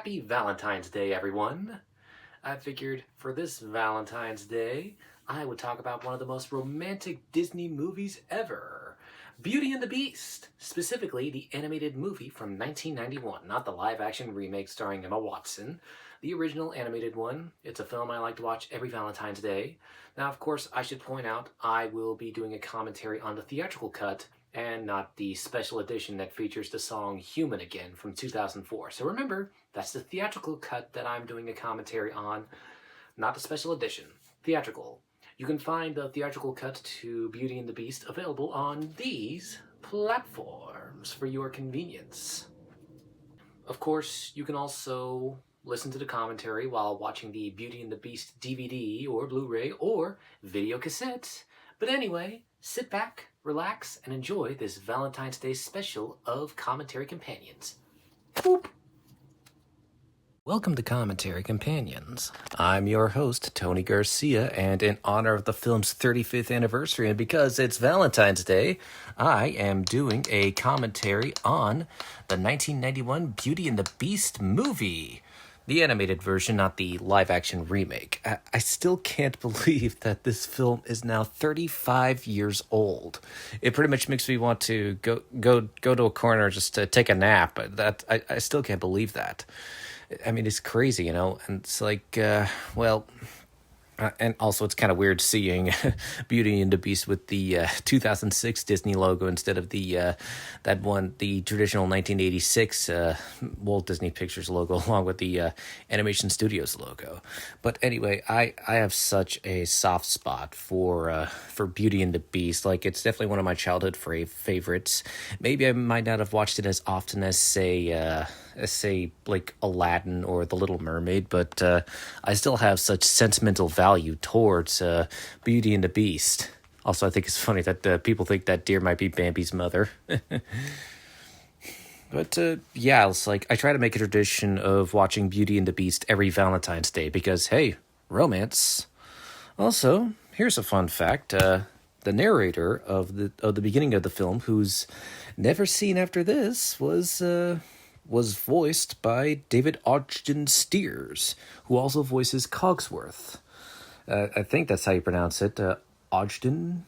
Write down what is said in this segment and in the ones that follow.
Happy Valentine's Day, everyone. I figured for this Valentine's Day, I would talk about one of the most romantic Disney movies ever. Beauty and the Beast, specifically the animated movie from 1991, not the live-action remake starring Emma Watson. The original animated one. It's a film I like to watch every Valentine's Day. Now, of course, I should point out I will be doing a commentary on the theatrical cut and not the special edition that features the song Human Again from 2004. So remember, that's the theatrical cut that I'm doing a commentary on, not the special edition. Theatrical. You can find the theatrical cut to Beauty and the Beast available on these platforms for your convenience. Of course, you can also listen to the commentary while watching the Beauty and the Beast DVD or Blu-ray or video cassette. But anyway, sit back, relax, and enjoy this Valentine's Day special of Commentary Companions. Boop. Welcome to Commentary Companions. I'm your host, Tony Garcia, and in honor of the film's 35th anniversary, and because it's Valentine's Day, I am doing a commentary on the 1991 Beauty and the Beast movie. The animated version, not the live-action remake. I still can't believe that this film is now 35 years old. It pretty much makes me want to go to a corner just to take a nap. I still can't believe that. I mean, it's crazy, you know? And it's like, and also it's kind of weird seeing Beauty and the Beast with the 2006 Disney logo instead of the traditional 1986 Walt Disney Pictures logo along with the Animation Studios logo. But anyway, I have such a soft spot for Beauty and the Beast. Like, it's definitely one of my childhood favorites. Maybe I might not have watched it as often as say like Aladdin or The Little Mermaid, but I still have such sentimental value towards Beauty and the Beast. Also, I think it's funny that people think that deer might be Bambi's mother. But yeah, it's like I try to make a tradition of watching Beauty and the Beast every Valentine's Day because, hey, romance. Also, here's a fun fact. The narrator of the beginning of the film, who's never seen after this, was voiced by David Ogden Stiers, who also voices Cogsworth. I think that's how you pronounce it. Ogden?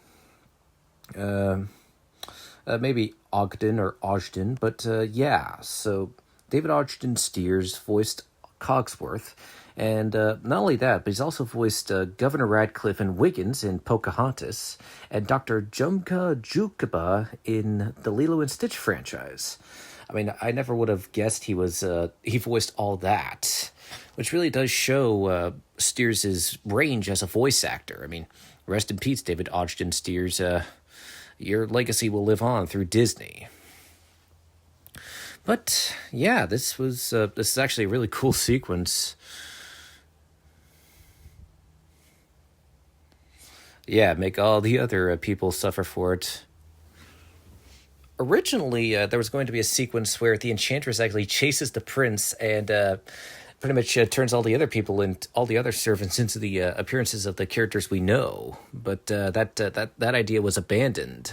Maybe Ogden or Ogden, but yeah. So David Ogden Stiers voiced Cogsworth, and not only that, but he's also voiced Governor Radcliffe and Wiggins in Pocahontas, and Dr. Jumka Jukaba in the Lilo and Stitch franchise. I mean, I never would have guessed he voiced all that, which really does show Stiers' range as a voice actor. I mean, rest in peace, David Ogden Stiers. Your legacy will live on through Disney. But yeah, this is actually a really cool sequence. Yeah, make all the other people suffer for it. Originally, there was going to be a sequence where the Enchantress actually chases the prince and pretty much turns all the other people and all the other servants into the appearances of the characters we know. But that idea was abandoned.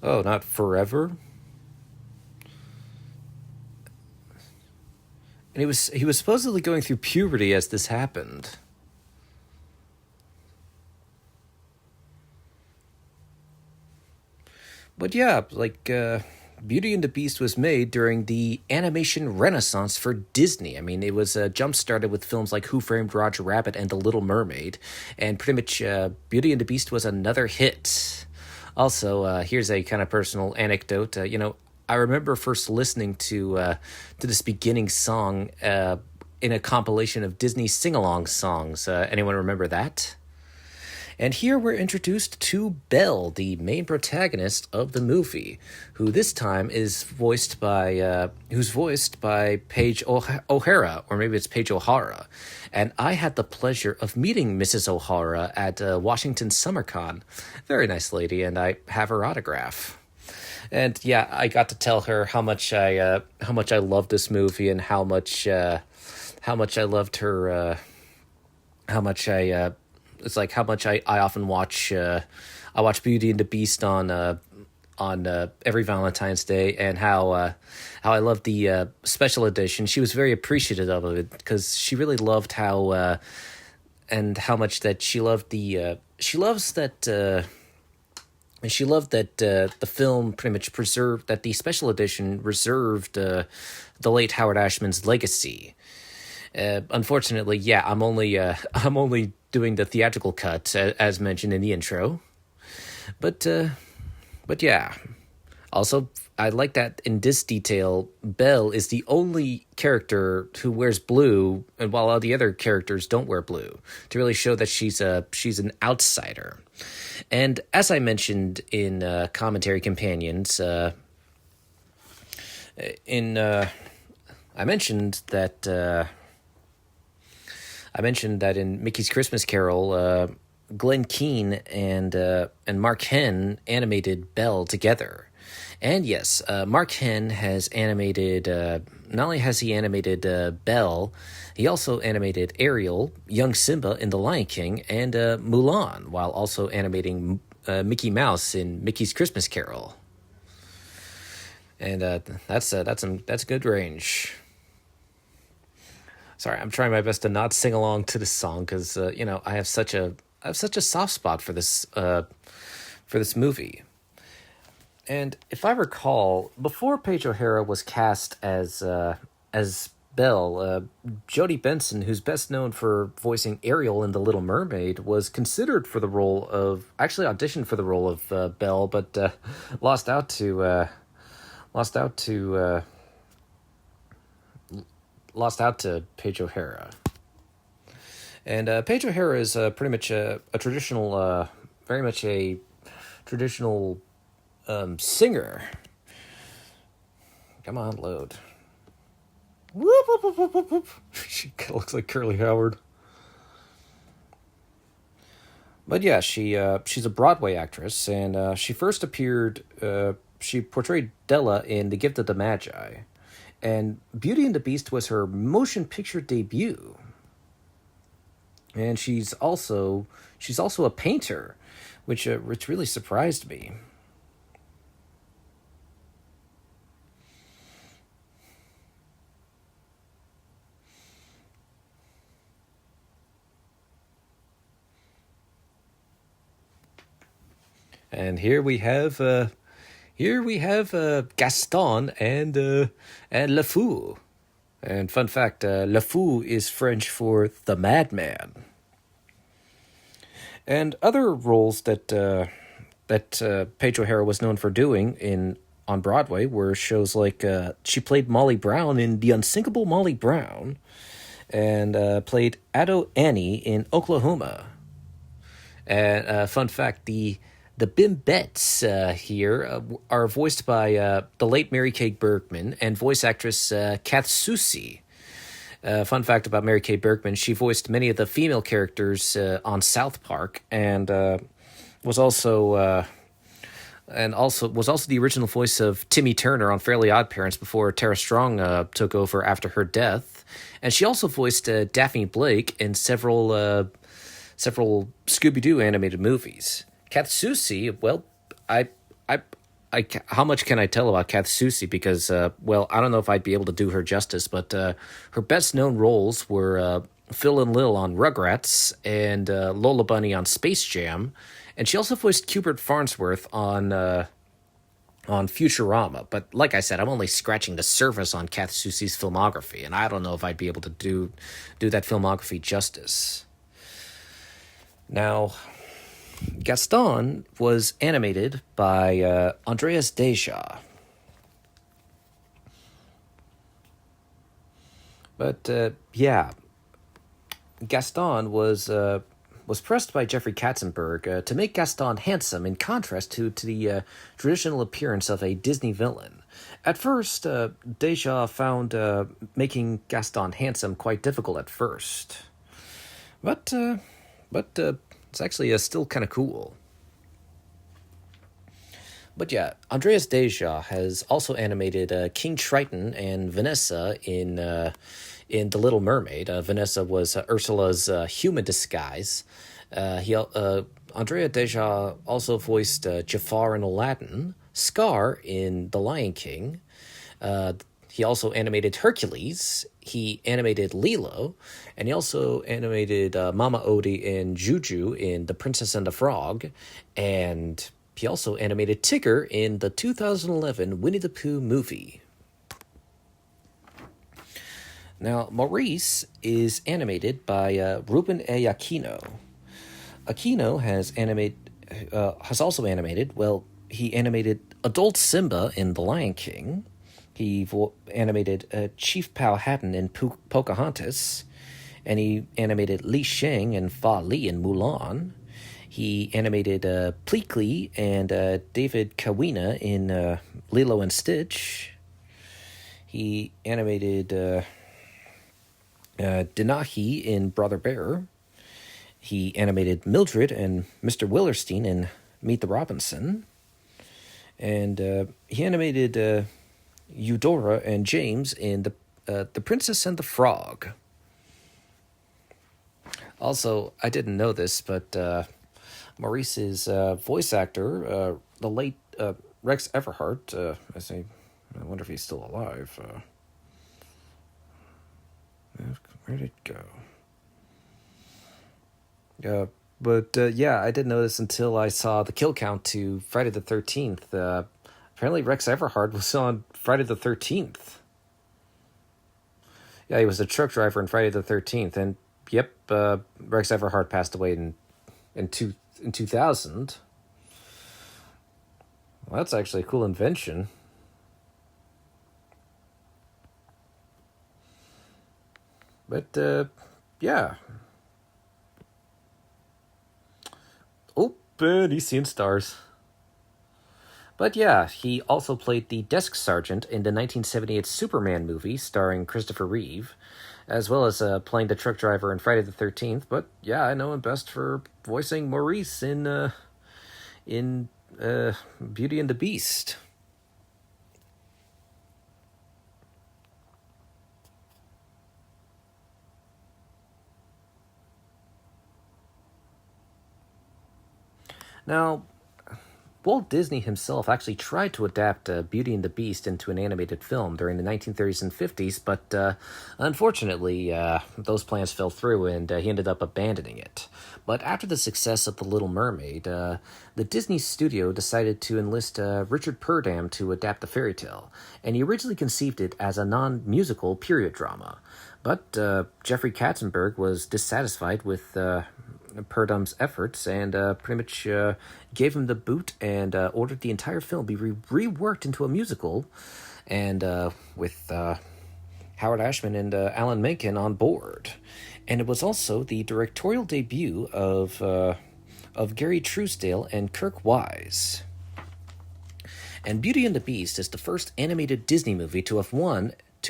Oh, not forever? And he was supposedly going through puberty as this happened. But yeah, like Beauty and the Beast was made during the animation renaissance for Disney. I mean, it was jump-started with films like Who Framed Roger Rabbit and The Little Mermaid, and pretty much Beauty and the Beast was another hit. Also, here's a kind of personal anecdote. I remember first listening to this beginning song in a compilation of Disney sing-along songs. Anyone remember that? And here we're introduced to Belle, the main protagonist of the movie, who this time is voiced by Paige O'Hara, or maybe it's Paige O'Hara. And I had the pleasure of meeting Mrs. O'Hara at Washington SummerCon. Very nice lady, and I have her autograph. And yeah, I got to tell her how much I loved this movie and how much I loved her. How much I it's like how much I often watch I watch Beauty and the Beast on every Valentine's Day, and how I love the special edition. She was very appreciative of it because she really loved how and how much that she loved the she loves that. And she loved that the film pretty much preserved, that the special edition reserved the late Howard Ashman's legacy. Unfortunately, yeah, I'm only doing the theatrical cut as mentioned in the intro, but yeah. Also, I like that in this detail, Belle is the only character who wears blue, and while all the other characters don't wear blue, to really show that she's an outsider. And as I mentioned in Commentary Companions, I mentioned that in Mickey's Christmas Carol, Glenn Keane and Mark Henn animated Belle together. And yes, Mark Henn has animated, not only has he animated Belle, he also animated Ariel, young Simba in The Lion King, and Mulan, while also animating Mickey Mouse in Mickey's Christmas Carol. And that's good range. Sorry, I'm trying my best to not sing along to this song because I have such a soft spot for this movie. And if I recall, before Paige O'Hara was cast as Belle, Jodie Benson, who's best known for voicing Ariel in The Little Mermaid, was considered for the role of, actually auditioned for the role of Belle, but lost out to Paige O'Hara. And Paige O'Hara is pretty much a traditional, very much a traditional singer. Come on, load. Whoop, whoop, whoop, whoop, whoop. She kind of looks like Curly Howard. But yeah, she's a Broadway actress, and she first appeared. She portrayed Della in The Gift of the Magi, and Beauty and the Beast was her motion picture debut. And she's also a painter, which really surprised me. And here we have Gaston and Le Fou. And fun fact, Le Fou is French for the madman. And other roles that Paige O'Hara was known for doing on Broadway were shows like she played Molly Brown in The Unsinkable Molly Brown, and played Ado Annie in Oklahoma. And fun fact, the Bimbettes here are voiced by the late Mary Kay Bergman and voice actress Kath Soucie. Fun fact about Mary Kay Bergman: she voiced many of the female characters on South Park, and was also the original voice of Timmy Turner on Fairly Odd Parents before Tara Strong took over after her death. And she also voiced Daphne Blake in several Scooby-Doo animated movies. Kath Soucie, well, how much can I tell about Kath Soucie? Because, I don't know if I'd be able to do her justice, but her best-known roles were Phil and Lil on Rugrats and Lola Bunny on Space Jam, and she also voiced Cubert Farnsworth on Futurama. But like I said, I'm only scratching the surface on Kath Soucie's filmography, and I don't know if I'd be able to do that filmography justice. Now, Gaston was animated by Andreas Deja. But, yeah, Gaston was was pressed by Jeffrey Katzenberg to make Gaston handsome in contrast to the traditional appearance of a Disney villain. At first, Deja found making Gaston handsome quite difficult at first. But it's actually still kind of cool. But yeah, Andreas Deja has also animated King Triton and Vanessa in The Little Mermaid. Vanessa was Ursula's human disguise. Andrea Deja also voiced Jafar in Aladdin, Scar in The Lion King. He also animated Hercules. He animated Lilo, and he also animated Mama Odie and Juju in The Princess and the Frog, and he also animated Tigger in the 2011 Winnie the Pooh movie. Now, Maurice is animated by Ruben A. Aquino. Aquino has also animated, he animated adult Simba in The Lion King. He animated Chief Powhatan in Pocahontas, and he animated Li Shang and Fa Li in Mulan. He animated Pleakley and David Kawina in Lilo and Stitch. He animated Denahi in Brother Bear. He animated Mildred and Mr. Willerstein in Meet the Robinson. And he animated Eudora and James in The Princess and the Frog. Also, I didn't know this, but Maurice's voice actor, the late Rex Everhart, I wonder if he's still alive. Where did it go? Yeah, I didn't know this until I saw the kill count to Friday the 13th. Apparently Rex Everhart was on Friday the 13th. Yeah, he was a truck driver on Friday the 13th, and yep, Rex Everhart passed away in 2000. Well, that's actually a cool invention. But, yeah. Oh, and he's seeing stars. But yeah, he also played the desk sergeant in the 1978 Superman movie starring Christopher Reeve, as well as playing the truck driver in Friday the 13th. But yeah, I know him best for voicing Maurice in Beauty and the Beast. Now, Walt Disney himself actually tried to adapt Beauty and the Beast into an animated film during the 1930s and 50s, but unfortunately, those plans fell through and he ended up abandoning it. But after the success of The Little Mermaid, the Disney studio decided to enlist Richard Purdam to adapt the fairy tale, and he originally conceived it as a non-musical period drama. But Jeffrey Katzenberg was dissatisfied with Purdam's efforts and pretty much gave him the boot and ordered the entire film be reworked into a musical, and with Howard Ashman and Alan Menken on board. And it was also the directorial debut of Gary Truesdale and Kirk Wise. And Beauty and the Beast is the first animated Disney movie to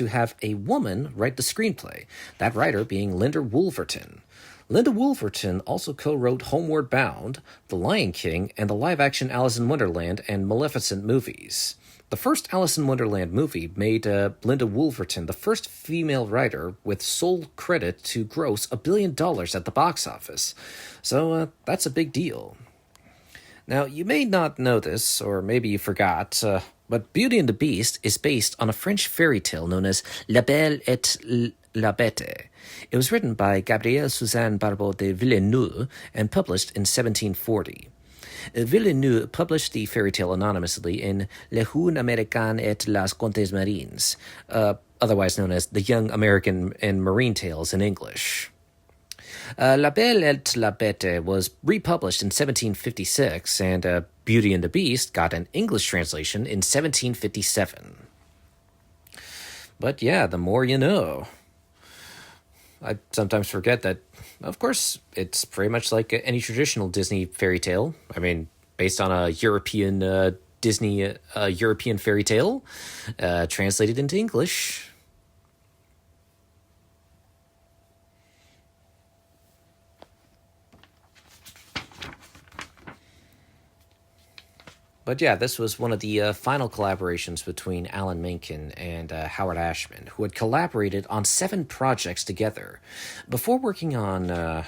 have a woman write the screenplay, that writer being Linda Woolverton. Linda Woolverton also co-wrote Homeward Bound, The Lion King, and the live-action Alice in Wonderland and Maleficent movies. The first Alice in Wonderland movie made Linda Woolverton the first female writer with sole credit to gross $1 billion at the box office. So that's a big deal. Now, you may not know this, or maybe you forgot, but Beauty and the Beast is based on a French fairy tale known as La Belle et la Bête. It was written by Gabrielle Suzanne Barbeau de Villeneuve and published in 1740. Villeneuve published the fairy tale anonymously in Le Jeune Américain et les Contes Marins, otherwise known as The Young American and Marine Tales in English. La Belle et la Bête was republished in 1756, and Beauty and the Beast got an English translation in 1757. But yeah, the more you know. I sometimes forget that, of course, it's pretty much like any traditional Disney fairy tale. I mean, based on a European Disney European fairy tale, translated into English. But yeah, this was one of the final collaborations between Alan Menken and Howard Ashman, who had collaborated on 7 projects together. Before working on The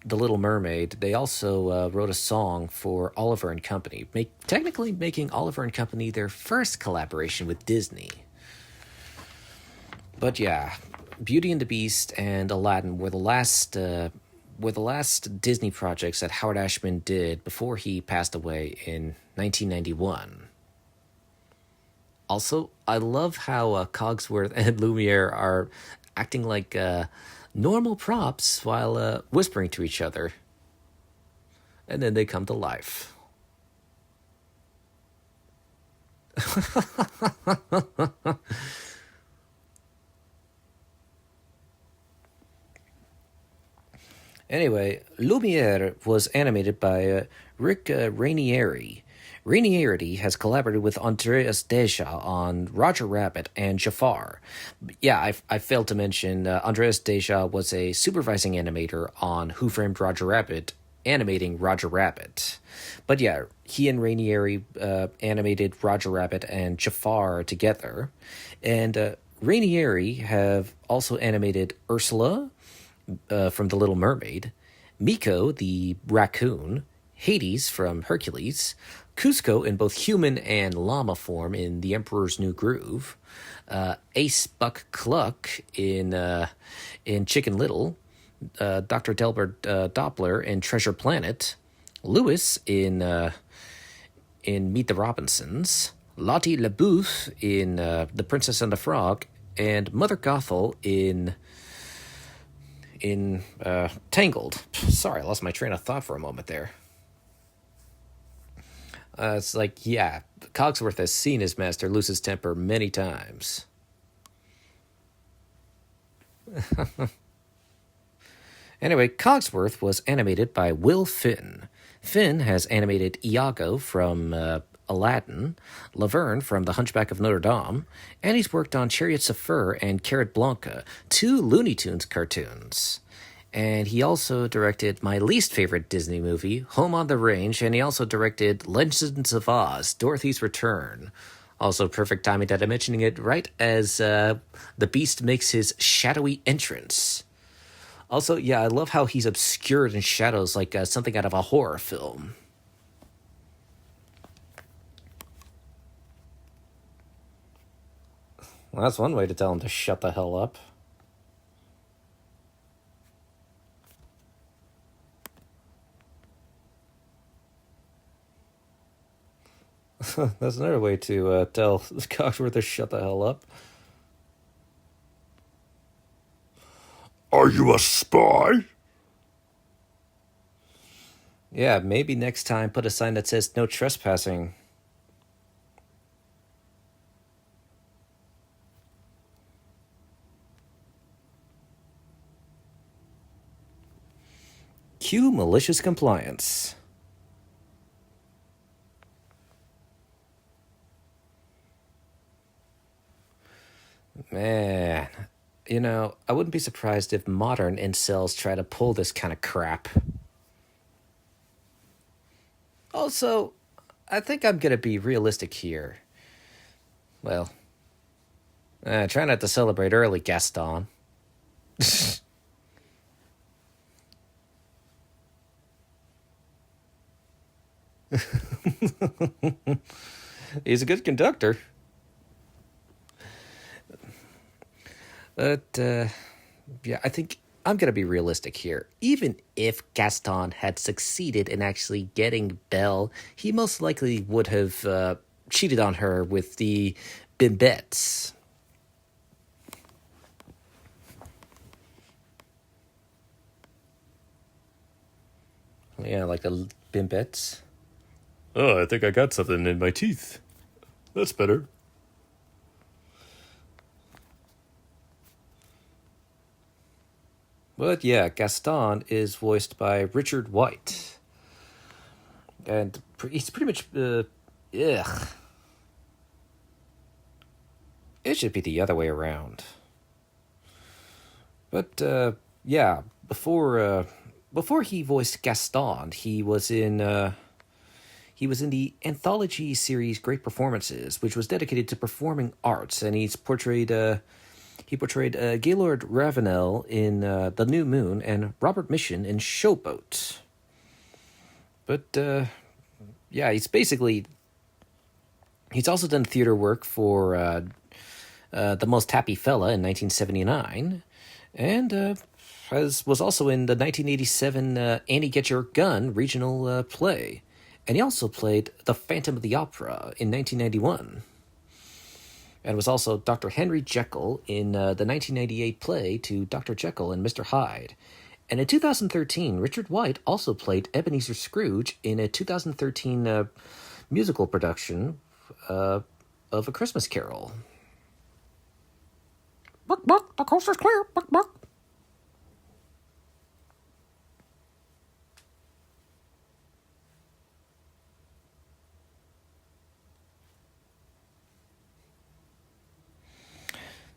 Little Mermaid, they also wrote a song for Oliver and Company, technically making Oliver and Company their first collaboration with Disney. But yeah, Beauty and the Beast and Aladdin were the last Disney projects that Howard Ashman did before he passed away in 1991. Also, I love how Cogsworth and Lumiere are acting like normal props while whispering to each other. And then they come to life. Anyway, Lumiere was animated by Rick Rainieri. Rainieri has collaborated with Andreas Deja on Roger Rabbit and Jafar. Yeah, I failed to mention Andreas Deja was a supervising animator on Who Framed Roger Rabbit, animating Roger Rabbit. But yeah, he and Rainieri animated Roger Rabbit and Jafar together. And Rainieri have also animated Ursula, from The Little Mermaid, Miko the raccoon, Hades from Hercules, Cusco in both human and llama form in The Emperor's New Groove, Ace Buck Cluck in Chicken Little, Dr. Delbert Doppler in Treasure Planet, Lewis in Meet the Robinsons, Lottie LaBouffe in The Princess and the Frog, and Mother Gothel in Tangled. Sorry, I lost my train of thought for a moment there. It's like, yeah, Cogsworth has seen his master lose his temper many times. Anyway, Cogsworth was animated by Will Finn. Finn has animated Iago from Aladdin, Laverne from The Hunchback of Notre Dame, and he's worked on Chariots of Fur and Carrot Blanca, 2 Looney Tunes cartoons. And he also directed my least favorite Disney movie, Home on the Range, and he also directed Legends of Oz, Dorothy's Return. Also, perfect timing that I'm mentioning it right as the Beast makes his shadowy entrance. Also, yeah, I love how he's obscured in shadows like something out of a horror film. Well, that's one way to tell him to shut the hell up. That's another way to tell Cogsworth to shut the hell up. Are you a spy? Yeah, maybe next time put a sign that says no trespassing. Cue malicious compliance. Man, you know, I wouldn't be surprised if modern incels try to pull this kind of crap. Also, I think I'm gonna be realistic here. Well, try not to celebrate early, Gaston. He's a good conductor. But, yeah, I think I'm going to be realistic here. Even if Gaston had succeeded in actually getting Belle, he most likely would have cheated on her with the Bimbettes. Yeah, like the Bimbettes. Oh, I think I got something in my teeth. That's better. But yeah, Gaston is voiced by Richard White. And he's pretty much, ugh. It should be the other way around. But, yeah, before he voiced Gaston, he was in the anthology series Great Performances, which was dedicated to performing arts, and he portrayed Gaylord Ravenel in The New Moon and Robert Mission in Showboat. But yeah, he's also done theater work for The Most Happy Fella in 1979, and was also in the 1987 Annie Get Your Gun regional play. And he also played The Phantom of the Opera in 1991. And was also Dr. Henry Jekyll in the 1998 play to Dr. Jekyll and Mr. Hyde. And in 2013, Richard White also played Ebenezer Scrooge in a 2013 musical production of A Christmas Carol. Buck, buck, the coast is clear, buck, buck.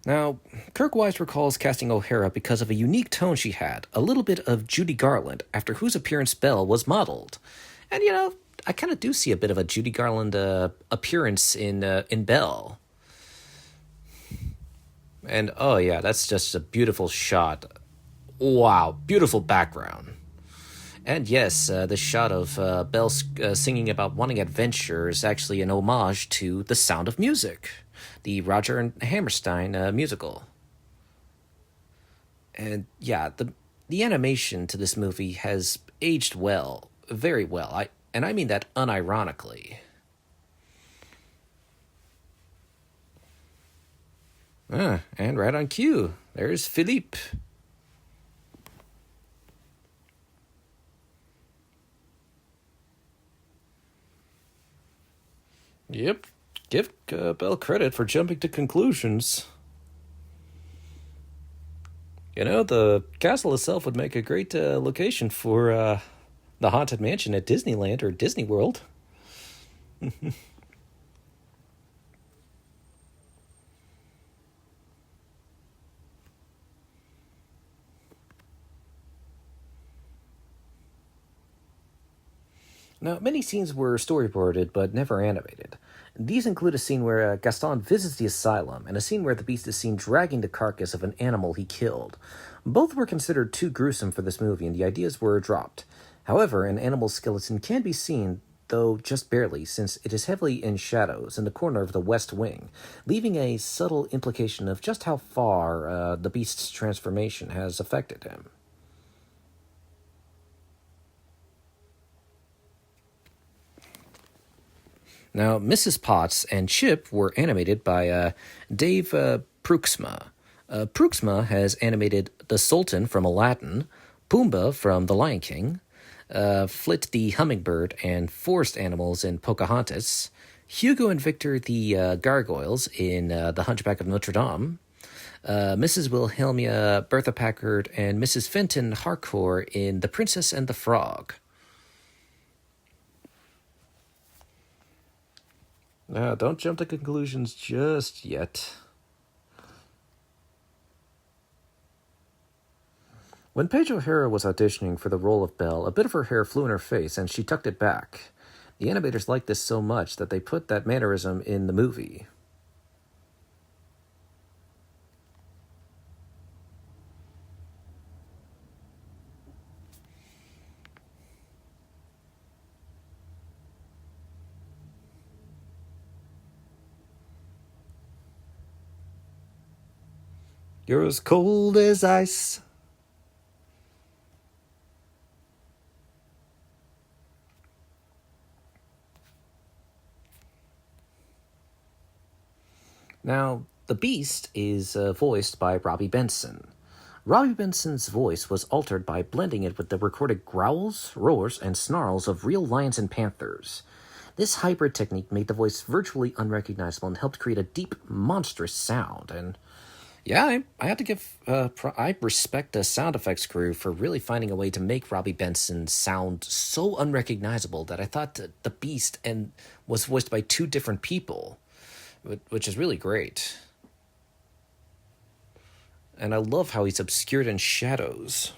Now, Kirk Wise recalls casting O'Hara because of a unique tone she had, a little bit of Judy Garland, after whose appearance Belle was modeled. And, I kind of do see a bit of a Judy Garland appearance in Belle. And, oh yeah, that's just a beautiful shot. Wow, beautiful background. And yes, the shot of Belle singing about wanting adventure is actually an homage to The Sound of Music, the Roger and Hammerstein musical. And yeah, the animation to this movie has aged well, very well. I mean that unironically. And right on cue, there's Philippe. Yep, give Belle credit for jumping to conclusions. The castle itself would make a great location for the Haunted Mansion at Disneyland or Disney World. Now, many scenes were storyboarded but never animated. These include a scene where Gaston visits the asylum and a scene where the Beast is seen dragging the carcass of an animal he killed. Both were considered too gruesome for this movie and the ideas were dropped. However, an animal's skeleton can be seen, though just barely, since it is heavily in shadows in the corner of the west wing, leaving a subtle implication of just how far the Beast's transformation has affected him. Now, Mrs. Potts and Chip were animated by Dave Pruxma. Pruxma has animated the Sultan from Aladdin, Pumbaa from The Lion King, Flit the Hummingbird and forest animals in Pocahontas, Hugo and Victor the gargoyles in The Hunchback of Notre Dame, Mrs. Wilhelmina Bertha Packard and Mrs. Fenton Harcourt in The Princess and the Frog. Now, don't jump to conclusions just yet. When Paige O'Hara was auditioning for the role of Belle, a bit of her hair flew in her face and she tucked it back. The animators liked this so much that they put that mannerism in the movie. You're as cold as ice. Now, the Beast is voiced by Robbie Benson. Robbie Benson's voice was altered by blending it with the recorded growls, roars, and snarls of real lions and panthers. This hybrid technique made the voice virtually unrecognizable and helped create a deep, monstrous sound. And Yeah, I have to give. I respect the sound effects crew for really finding a way to make Robbie Benson sound so unrecognizable that I thought that the Beast and was voiced by two different people, which is really great. And I love how he's obscured in shadows.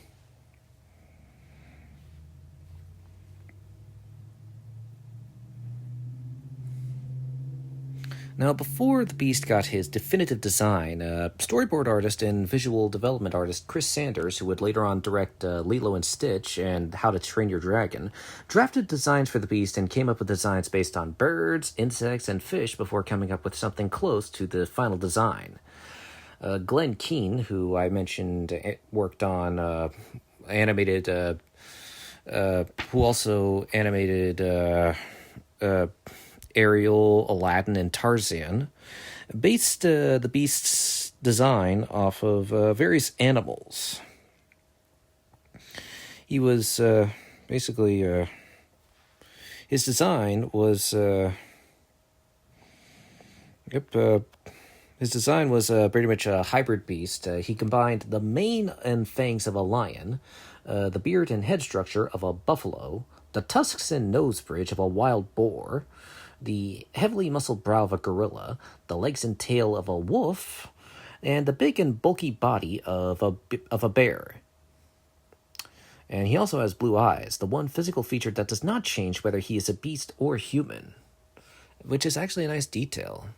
Now, before the Beast got his definitive design, storyboard artist and visual development artist Chris Sanders, who would later on direct Lilo and Stitch and How to Train Your Dragon, drafted designs for the Beast and came up with designs based on birds, insects, and fish before coming up with something close to the final design. Glenn Keane, who I mentioned worked on animated, who also animated Ariel, Aladdin, and Tarzan, based the Beast's design off of various animals. He was basically his design was his design was pretty much a hybrid beast. He combined the mane and fangs of a lion, the beard and head structure of a buffalo, the tusks and nose bridge of a wild boar, the heavily muscled brow of a gorilla, the legs and tail of a wolf, and the big and bulky body of a bear. And he also has blue eyes, the one physical feature that does not change whether he is a beast or human, which is actually a nice detail.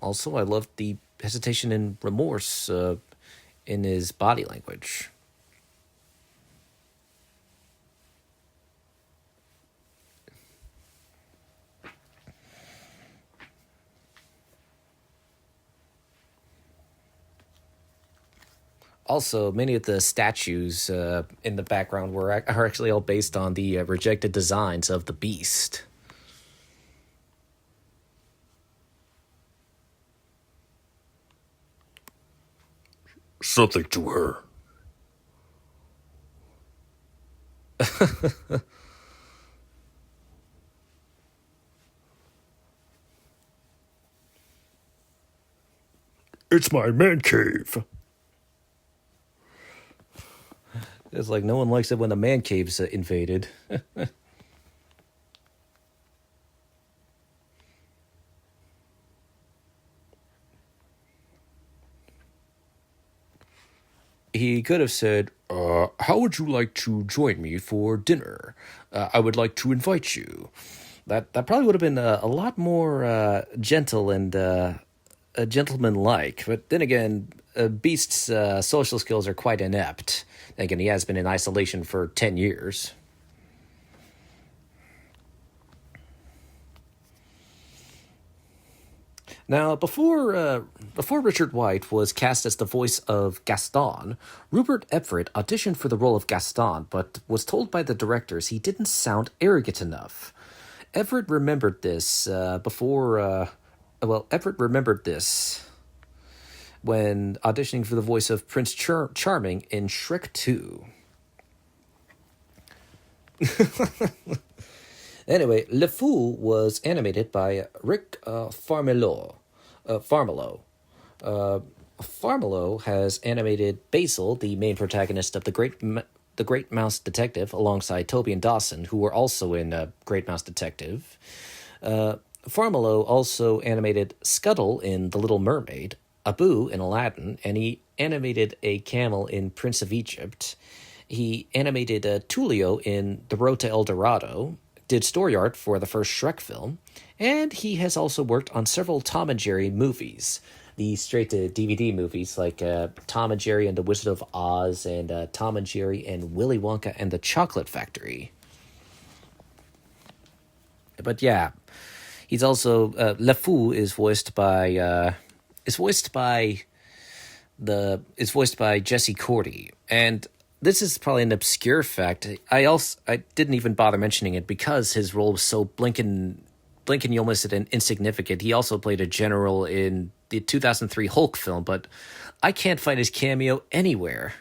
Also, I loved the hesitation and remorse in his body language. Also, many of the statues in the background are actually all based on the rejected designs of the Beast. Something to her. It's my man cave. It's like no one likes it when the man cave's invaded. He could have said, how would you like to join me for dinner? I would like to invite you. That probably would have been a lot more gentle and gentleman-like. But then again, Beast's social skills are quite inept. Then again, he has been in isolation for 10 years. Now, before Richard White was cast as the voice of Gaston, Rupert Everett auditioned for the role of Gaston, but was told by the directors he didn't sound arrogant enough. Everett remembered this Everett remembered this when auditioning for the voice of Prince Charming in Shrek 2. Anyway, Le Fou was animated by Rick Farmelo. Farmelo has animated Basil, the main protagonist of the Great Mouse Detective, alongside Toby and Dawson, who were also in Great Mouse Detective. Farmelo also animated Scuttle in The Little Mermaid, Abu in Aladdin, and he animated a camel in Prince of Egypt. He animated Tulio in The Road to El Dorado, did story art for the first Shrek film, and he has also worked on several Tom and Jerry movies. The straight-to-DVD movies like Tom and Jerry and the Wizard of Oz and Tom and Jerry and Willy Wonka and the Chocolate Factory. But yeah, he's also Le Fou is voiced by Jesse Cordy, and this is probably an obscure fact. I didn't even bother mentioning it because his role was so blinking you almost said insignificant. He also played a general in the 2003 Hulk film, but I can't find his cameo anywhere.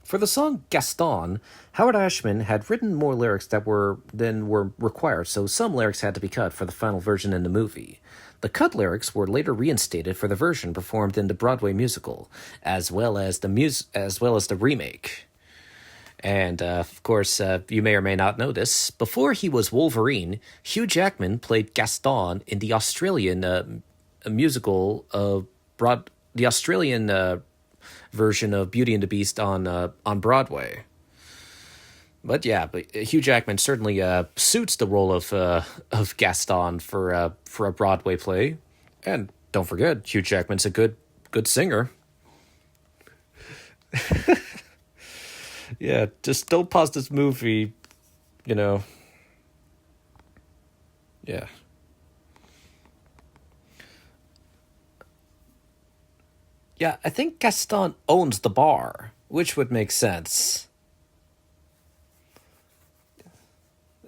For the song Gaston, Howard Ashman had written more lyrics than were required, so some lyrics had to be cut for the final version in the movie. The cut lyrics were later reinstated for the version performed in the Broadway musical, as well as the remake. And, of course, you may or may not know this. Before he was Wolverine, Hugh Jackman played Gaston in the Australian musical the Australian version of Beauty and the Beast on Broadway. But yeah, Hugh Jackman certainly suits the role of Gaston for a Broadway play. And don't forget, Hugh Jackman's a good singer. Yeah, just don't pause this movie, you know. Yeah. Yeah, I think Gaston owns the bar, which would make sense.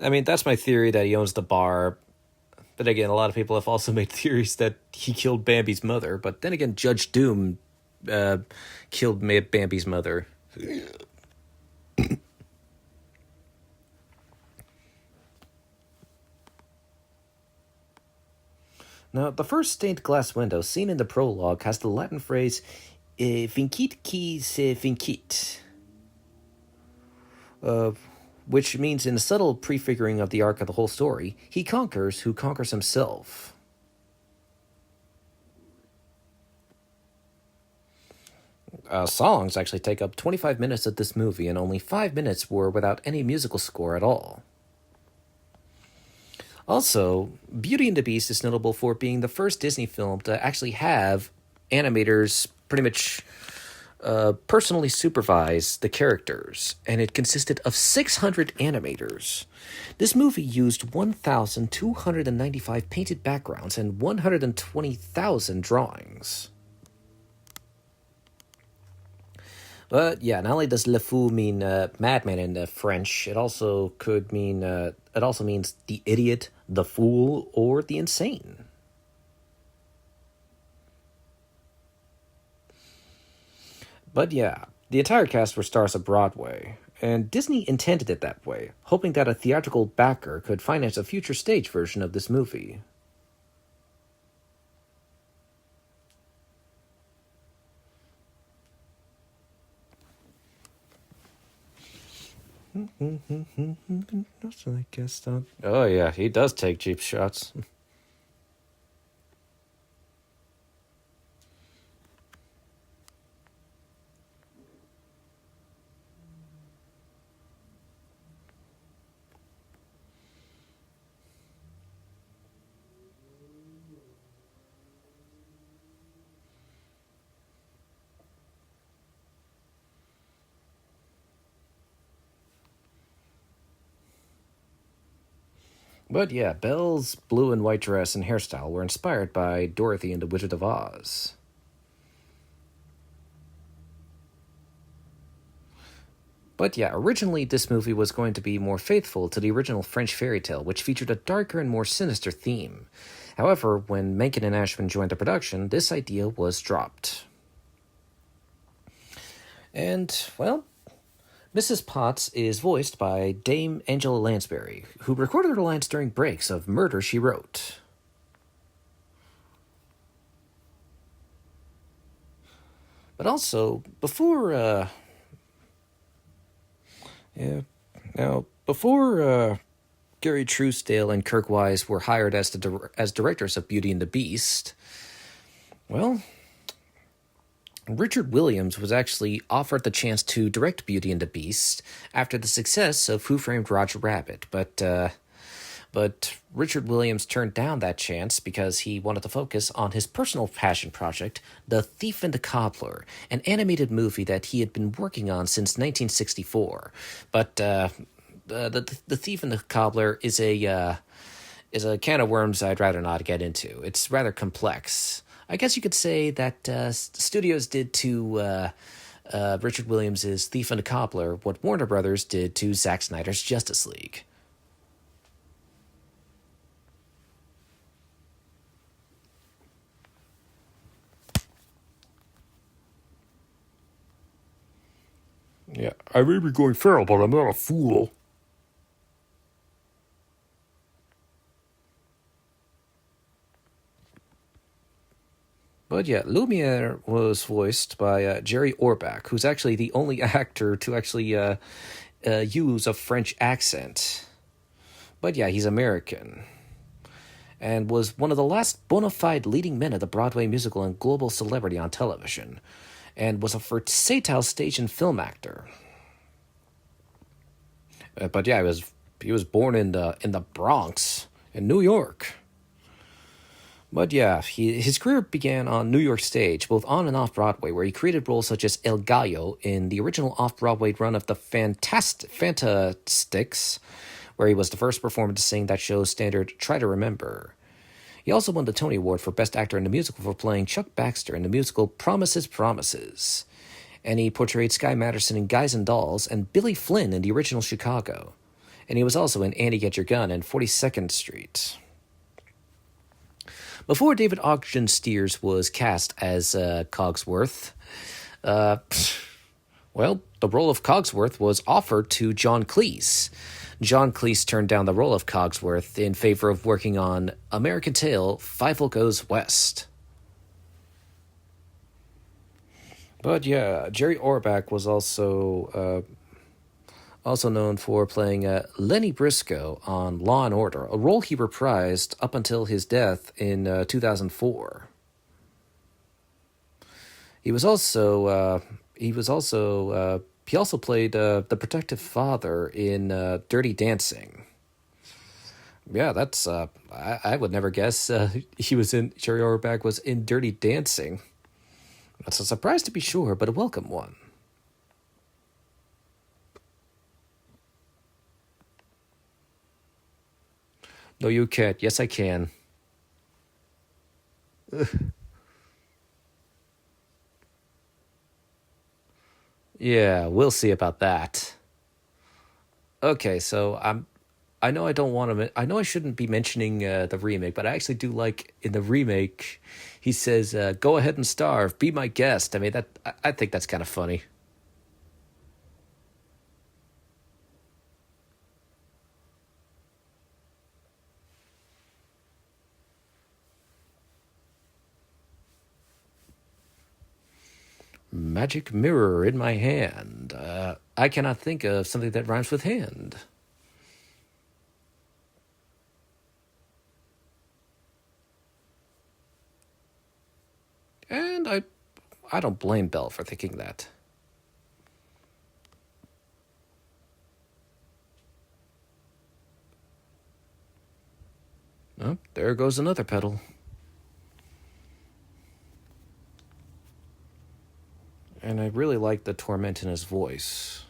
I mean, that's my theory that he owns the bar. But again, a lot of people have also made theories that he killed Bambi's mother. But then again, Judge Doom killed Bambi's mother. Now, the first stained glass window seen in the prologue has the Latin phrase vincit qui se vincit, which means in a subtle prefiguring of the arc of the whole story, he conquers who conquers himself. Songs actually take up 25 minutes of this movie, and only 5 minutes were without any musical score at all. Also, Beauty and the Beast is notable for being the first Disney film to actually have animators pretty much personally supervise the characters, and it consisted of 600 animators. This movie used 1,295 painted backgrounds and 120,000 drawings. But yeah, not only does Le Fou mean madman in the French, it also means the idiot, the fool, or the insane. But yeah, the entire cast were stars of Broadway, and Disney intended it that way, hoping that a theatrical backer could finance a future stage version of this movie. Oh yeah, he does take cheap shots. But yeah, Belle's blue and white dress and hairstyle were inspired by Dorothy and the Wizard of Oz. But yeah, originally this movie was going to be more faithful to the original French fairy tale, which featured a darker and more sinister theme. However, when Menken and Ashman joined the production, this idea was dropped. And, well, Mrs. Potts is voiced by Dame Angela Lansbury, who recorded her lines during breaks of Murder, She Wrote. But also, before Gary Truesdale and Kirk Wise were hired as directors of Beauty and the Beast, well, Richard Williams was actually offered the chance to direct Beauty and the Beast after the success of Who Framed Roger Rabbit, but Richard Williams turned down that chance because he wanted to focus on his personal passion project, The Thief and the Cobbler, an animated movie that he had been working on since 1964. But the Thief and the Cobbler is a can of worms I'd rather not get into. It's rather complex. I guess you could say that studios did to Richard Williams' Thief and the Cobbler what Warner Brothers did to Zack Snyder's Justice League. Yeah. I may be going feral, but I'm not a fool. But yeah, Lumiere was voiced by Jerry Orbach, who's actually the only actor to actually use a French accent. But yeah, he's American. And was one of the last bona fide leading men of the Broadway musical and global celebrity on television. And was a versatile stage and film actor. But yeah, he was born in the Bronx, in New York. But yeah, his career began on New York stage, both on and off Broadway, where he created roles such as El Gallo in the original off-Broadway run of the Fantastics, where he was the first performer to sing that show's standard Try to Remember. He also won the Tony Award for Best Actor in a Musical for playing Chuck Baxter in the musical Promises, Promises. And he portrayed Sky Matterson in Guys and Dolls and Billy Flynn in the original Chicago. And he was also in Annie Get Your Gun and 42nd Street. Before David Ogden Stiers was cast as Cogsworth, well, the role of Cogsworth was offered to John Cleese. John Cleese turned down the role of Cogsworth in favor of working on American Tail, Fievel Goes West. But yeah, Jerry Orbach was also known for playing Lenny Briscoe on Law and Order, a role he reprised up until his death in 2004. He also played the protective father in Dirty Dancing. Yeah, that's I would never guess Jerry Orbach was in Dirty Dancing. That's a surprise to be sure, but a welcome one. No, you can't. Yes, I can. Yeah, we'll see about that. Okay, so I know I don't want to. I know I shouldn't be mentioning the remake, but I actually do like in the remake. He says, "Go ahead and starve. Be my guest." I mean, I think that's kind of funny. Magic mirror in my hand. I cannot think of something that rhymes with hand. And I don't blame Belle for thinking that. Oh, there goes another pedal. And I really like the torment in his voice.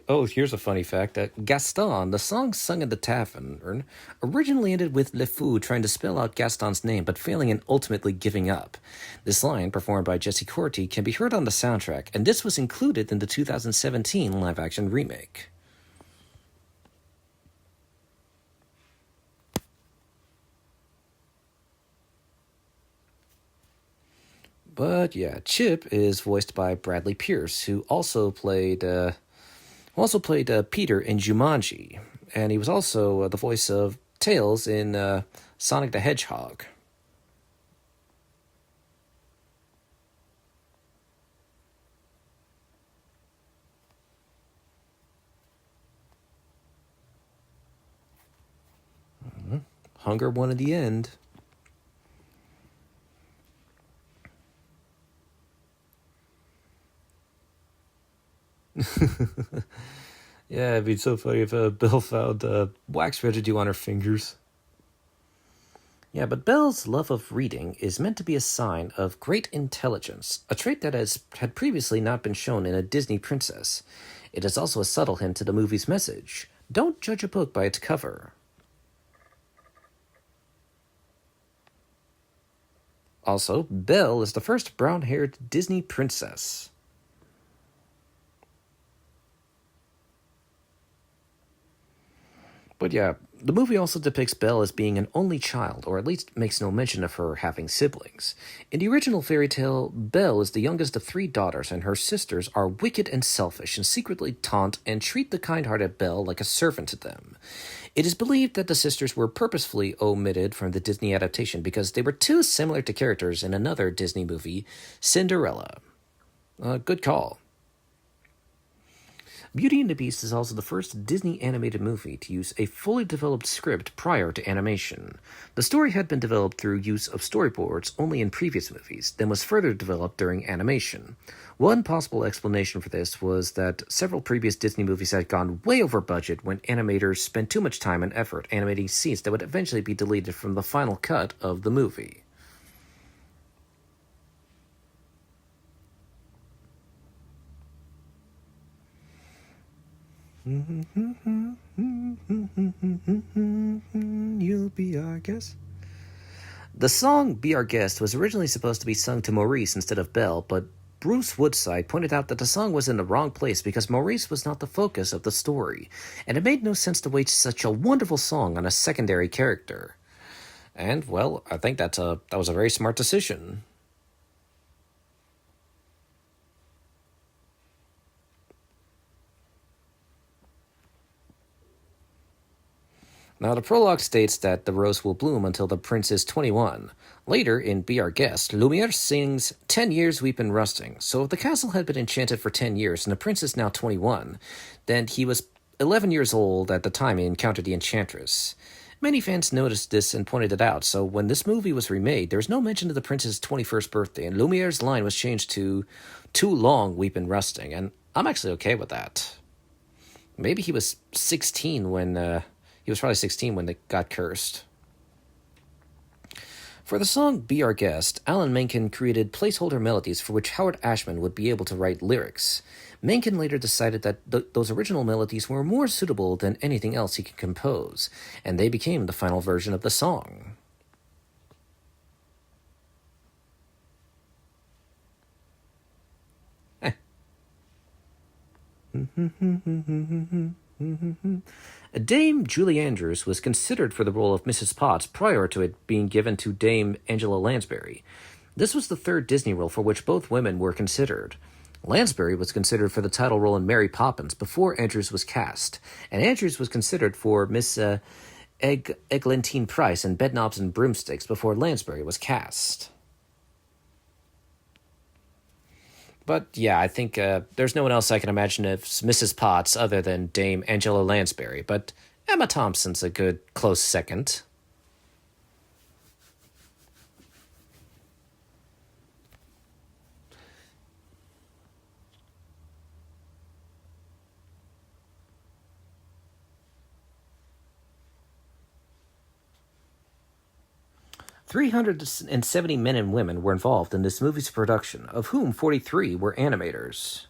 Oh, here's a funny fact. Gaston, the song sung in the tavern, originally ended with Le Fou trying to spell out Gaston's name but failing and ultimately giving up. This line, performed by Jesse Corti, can be heard on the soundtrack, and this was included in the 2017 live-action remake. But yeah, Chip is voiced by Bradley Pierce, who also played Peter in Jumanji, and he was also the voice of Tails in Sonic the Hedgehog. Hunger won in the end. Yeah, it'd be so funny if Belle found wax residue on her fingers. Yeah, but Belle's love of reading is meant to be a sign of great intelligence, a trait that had previously not been shown in a Disney princess. It is also a subtle hint to the movie's message. Don't judge a book by its cover. Also, Belle is the first brown-haired Disney princess. But yeah, the movie also depicts Belle as being an only child, or at least makes no mention of her having siblings. In the original fairy tale, Belle is the youngest of three daughters, and her sisters are wicked and selfish and secretly taunt and treat the kind hearted Belle like a servant to them. It is believed that the sisters were purposefully omitted from the Disney adaptation because they were too similar to characters in another Disney movie, Cinderella. Good call. Beauty and the Beast is also the first Disney animated movie to use a fully developed script prior to animation. The story had been developed through use of storyboards only in previous movies, then was further developed during animation. One possible explanation for this was that several previous Disney movies had gone way over budget when animators spent too much time and effort animating scenes that would eventually be deleted from the final cut of the movie. You'll be our guest. The song Be Our Guest was originally supposed to be sung to Maurice instead of Belle, but Bruce Woodside pointed out that the song was in the wrong place because Maurice was not the focus of the story, and it made no sense to waste such a wonderful song on a secondary character. And, well, I think that was a very smart decision. Now, the prologue states that the rose will bloom until the prince is 21. Later, in Be Our Guest, Lumiere sings, 10 years we've been rusting. So if the castle had been enchanted for 10 years and the prince is now 21, then he was 11 years old at the time he encountered the enchantress. Many fans noticed this and pointed it out, so when this movie was remade, there was no mention of the prince's 21st birthday, and Lumiere's line was changed to, too long we've been rusting, and I'm actually okay with that. Maybe he was 16 when, he was probably 16 when they got cursed. For the song Be Our Guest, Alan Menken created placeholder melodies for which Howard Ashman would be able to write lyrics. Menken later decided that those original melodies were more suitable than anything else he could compose, and they became the final version of the song. Dame Julie Andrews was considered for the role of Mrs. Potts prior to it being given to Dame Angela Lansbury. This was the third Disney role for which both women were considered. Lansbury was considered for the title role in Mary Poppins before Andrews was cast, and Andrews was considered for Miss Eglantine Price in Bedknobs and Broomsticks before Lansbury was cast. But yeah, I think there's no one else I can imagine as Mrs. Potts other than Dame Angela Lansbury, but Emma Thompson's a good close second. $370 men and women were involved in this movie's production, of whom 43 were animators.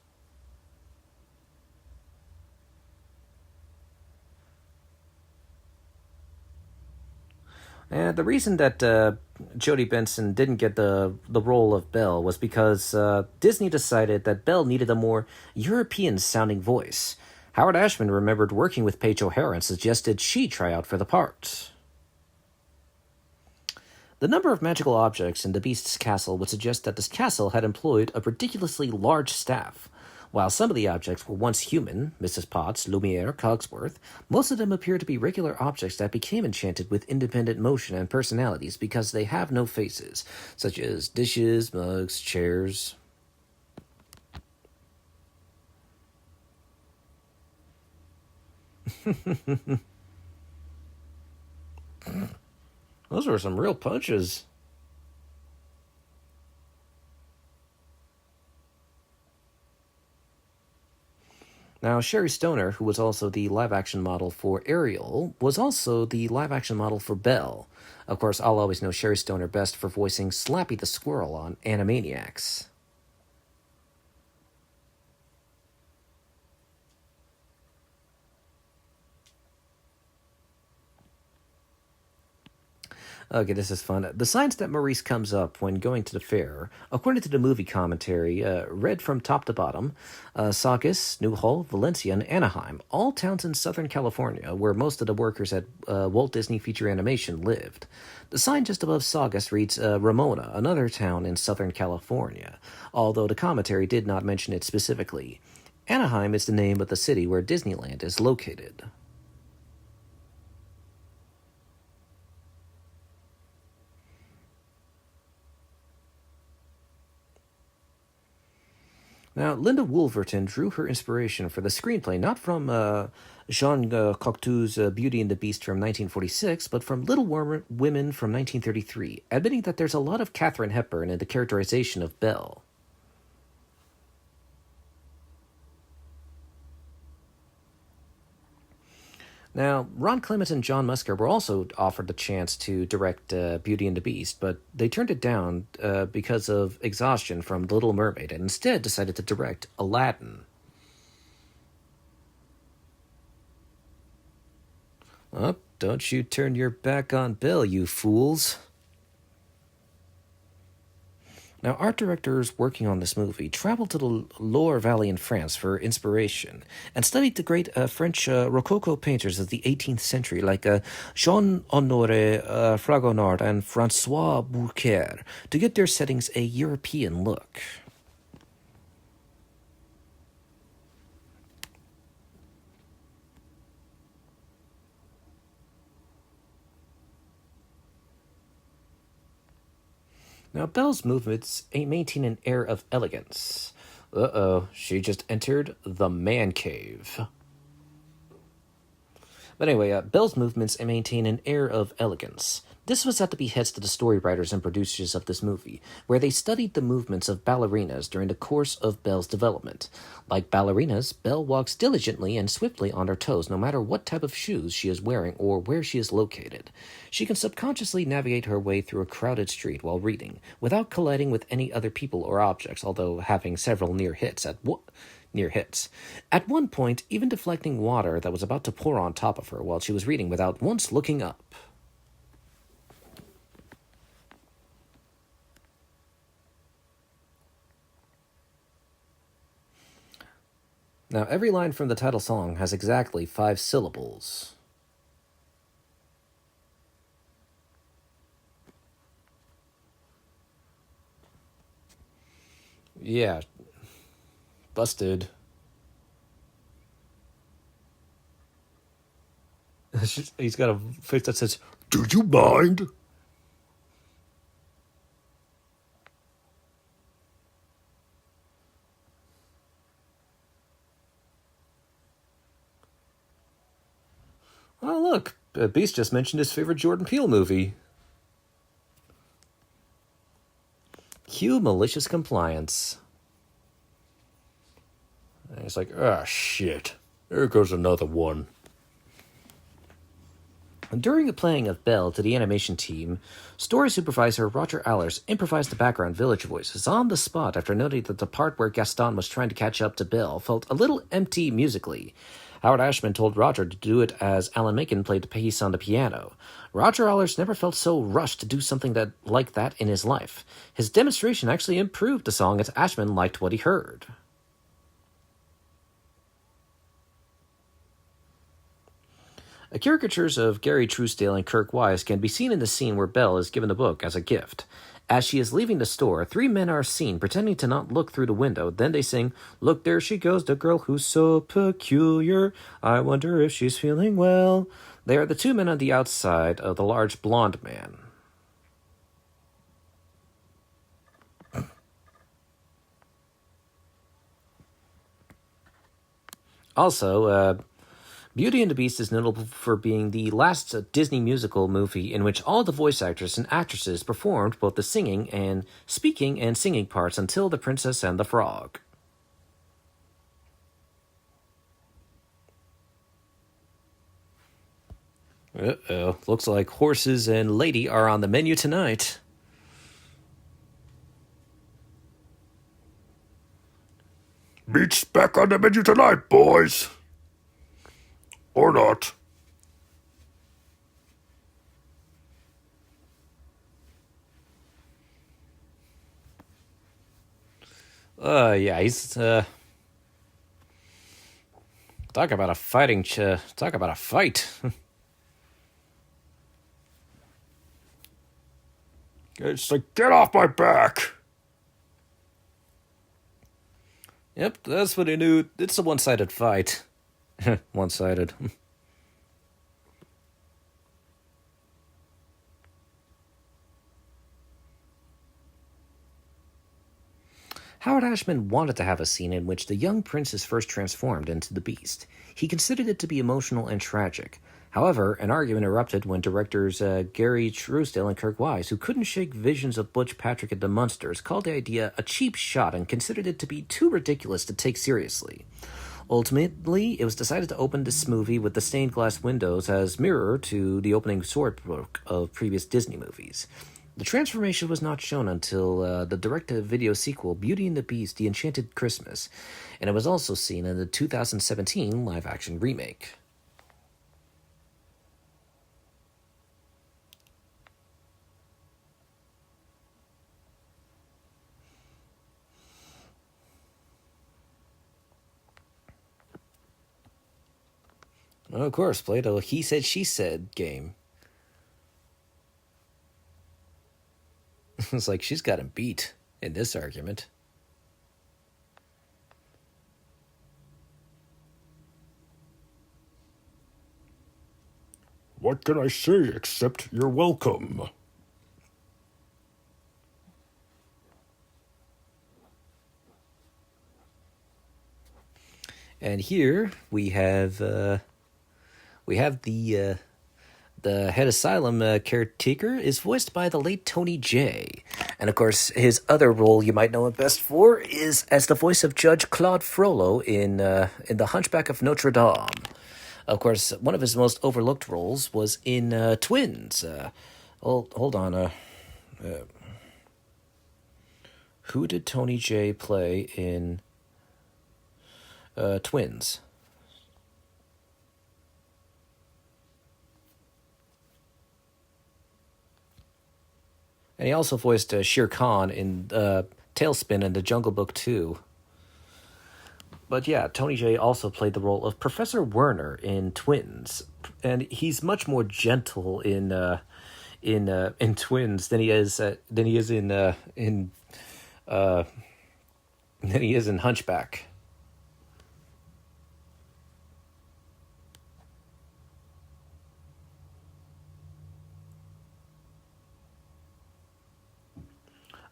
And the reason that Jodie Benson didn't get the role of Belle was because Disney decided that Belle needed a more European-sounding voice. Howard Ashman remembered working with Paige O'Hara and suggested she try out for the part. The number of magical objects in the Beast's castle would suggest that this castle had employed a ridiculously large staff. While some of the objects were once human, Mrs. Potts, Lumiere, Cogsworth, most of them appear to be regular objects that became enchanted with independent motion and personalities because they have no faces, such as dishes, mugs, chairs. Those were some real punches. Now, Sherry Stoner, who was also the live-action model for Ariel, was also the live-action model for Belle. Of course, I'll always know Sherry Stoner best for voicing Slappy the Squirrel on Animaniacs. Okay, this is fun. The signs that Maurice comes up when going to the fair, according to the movie commentary, read from top to bottom, Saugus, Newhall, Valencia, and Anaheim, all towns in Southern California where most of the workers at Walt Disney Feature Animation lived. The sign just above Saugus reads Ramona, another town in Southern California, although the commentary did not mention it specifically. Anaheim is the name of the city where Disneyland is located. Now, Linda Wolverton drew her inspiration for the screenplay not from Jean Cocteau's Beauty and the Beast from 1946, but from Little Women from 1933, admitting that there's a lot of Katharine Hepburn in the characterization of Belle. Now, Ron Clements and John Musker were also offered the chance to direct Beauty and the Beast, but they turned it down because of exhaustion from The Little Mermaid and instead decided to direct Aladdin. Oh, don't you turn your back on Belle, you fools. Now, art directors working on this movie traveled to the Loire Valley in France for inspiration and studied the great French Rococo painters of the 18th century like Jean-Honoré Fragonard and François Bouquer to give their settings a European look. Now, Belle's movements maintain an air of elegance. Uh-oh, she just entered the man cave. But anyway, Belle's movements maintain an air of elegance. This was at the behest of the story writers and producers of this movie, where they studied the movements of ballerinas during the course of Belle's development. Like ballerinas, Belle walks diligently and swiftly on her toes no matter what type of shoes she is wearing or where she is located. She can subconsciously navigate her way through a crowded street while reading, without colliding with any other people or objects, although having several near hits. At one point, even deflecting water that was about to pour on top of her while she was reading without once looking up. Now, every line from the title song has exactly 5 syllables. Yeah. Busted. He's got a face that says, Do you mind? oh, look, Beast just mentioned his favorite Jordan Peele movie. Cue malicious compliance. And it's like, ah, shit. There goes another one. During the playing of Belle to the animation team, story supervisor Roger Allers improvised the background village voices on the spot after noting that the part where Gaston was trying to catch up to Belle felt a little empty musically. Howard Ashman told Roger to do it as Alan Menken played the piece on the piano. Roger Allers never felt so rushed to do something like that in his life. His demonstration actually improved the song as Ashman liked what he heard. Caricatures of Gary Truesdale and Kirk Wise can be seen in the scene where Belle is given the book as a gift. As she is leaving the store, 3 men are seen pretending to not look through the window. Then they sing, "Look, there she goes, the girl who's so peculiar. I wonder if she's feeling well." They are the 2 men on the outside of the large blonde man. Also, Beauty and the Beast is notable for being the last Disney musical movie in which all the voice actors and actresses performed both the singing and speaking and singing parts until The Princess and the Frog. Uh-oh. Looks like horses and lady are on the menu tonight. Meat's back on the menu tonight, boys. Or not. Yeah, he's talk about a talk about a fight. It's like, get off my back! Yep, that's what he knew. It's a one-sided fight. One-sided. Howard Ashman wanted to have a scene in which the young prince is first transformed into the beast. He considered it to be emotional and tragic. However, an argument erupted when directors Gary Truesdale and Kirk Wise, who couldn't shake visions of Butch Patrick and the Munsters, called the idea a cheap shot and considered it to be too ridiculous to take seriously. Ultimately, it was decided to open this movie with the stained glass windows as mirror to the opening swordbook of previous Disney movies. The transformation was not shown until the direct-to-video sequel Beauty and the Beast: The Enchanted Christmas, and it was also seen in the 2017 live-action remake. Of course, played a he said, she said game. It's like she's got him beat in this argument. What can I say except you're welcome? And here we have the head asylum caretaker is voiced by the late Tony Jay. And of course, his other role you might know him best for is as the voice of Judge Claude Frollo in The Hunchback of Notre Dame. Of course, one of his most overlooked roles was in Twins. Hold on. Who did Tony Jay play in Twins? And he also voiced Shere Khan in Tailspin and The Jungle Book 2. But yeah, Tony Jay also played the role of Professor Werner in Twins, and he's much more gentle in Twins than he is in Hunchback.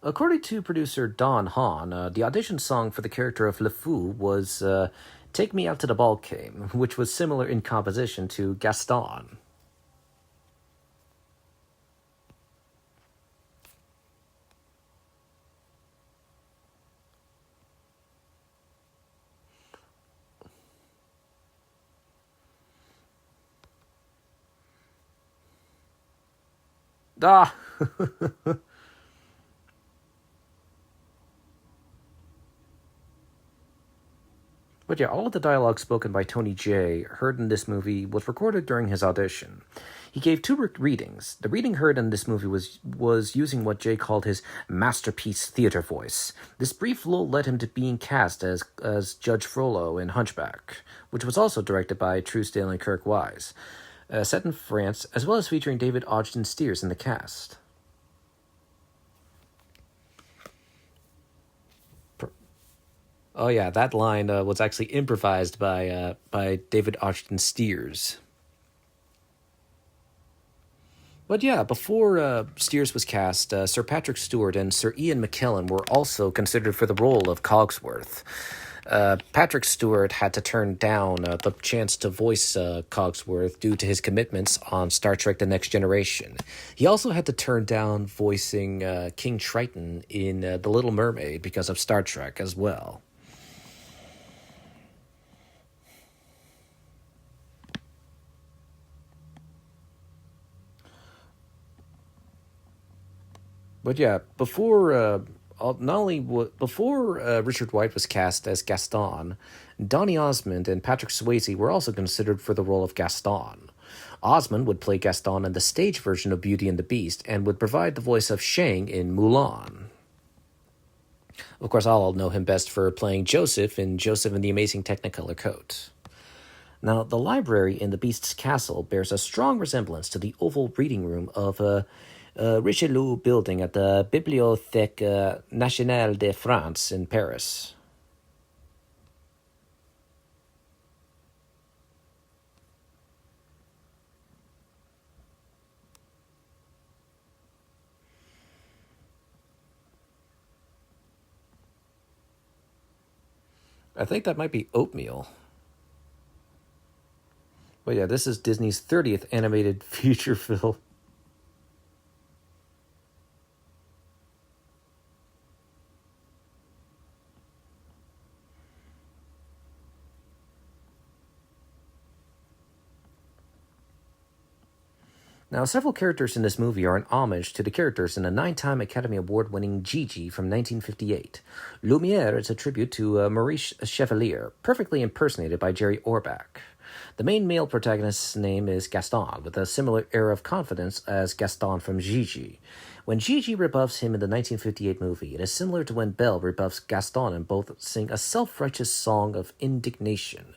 According to producer Don Hahn, the audition song for the character of Le Fou was Take Me Out to the Ball Game, which was similar in composition to Gaston. Ah! But yeah, all of the dialogue spoken by Tony Jay heard in this movie was recorded during his audition. He gave two readings. The reading heard in this movie was using what Jay called his masterpiece theater voice. This brief lull led him to being cast as Judge Frollo in Hunchback, which was also directed by Truesdale and Kirk Wise, set in France, as well as featuring David Ogden Stiers in the cast. Oh yeah, that line was actually improvised by David Ogden Stiers. But yeah, before Stiers was cast, Sir Patrick Stewart and Sir Ian McKellen were also considered for the role of Cogsworth. Patrick Stewart had to turn down the chance to voice Cogsworth due to his commitments on Star Trek The Next Generation. He also had to turn down voicing King Triton in The Little Mermaid because of Star Trek as well. But yeah, before Richard White was cast as Gaston, Donny Osmond and Patrick Swayze were also considered for the role of Gaston. Osmond would play Gaston in the stage version of Beauty and the Beast and would provide the voice of Shang in Mulan. Of course, I'll know him best for playing Joseph in Joseph and the Amazing Technicolor Coat. Now, the library in the Beast's castle bears a strong resemblance to the oval reading room of a Richelieu building at the Bibliothèque Nationale de France in Paris. I think that might be oatmeal. But yeah, this is Disney's 30th animated feature film. Now, several characters in this movie are an homage to the characters in the 9-time Academy Award-winning Gigi from 1958. Lumiere is a tribute to Maurice Chevalier, perfectly impersonated by Jerry Orbach. The main male protagonist's name is Gaston, with a similar air of confidence as Gaston from Gigi. When Gigi rebuffs him in the 1958 movie, it is similar to when Belle rebuffs Gaston and both sing a self-righteous song of indignation.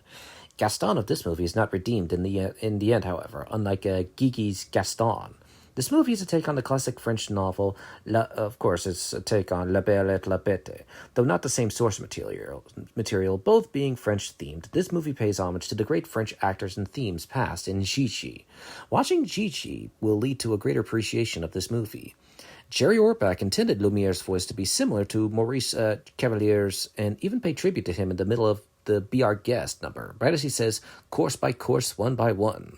Gaston of this movie is not redeemed in the end, however, unlike Gigi's Gaston. This movie is a take on the classic French novel, of course, it's a take on La Belle et la Bête, though not the same source material, both being French-themed. This movie pays homage to the great French actors and themes passed in Gigi. Watching Gigi will lead to a greater appreciation of this movie. Jerry Orbach intended Lumiere's voice to be similar to Maurice Chevalier's and even paid tribute to him in the middle of the Be Our Guest number, right as he says, course by course, one by one.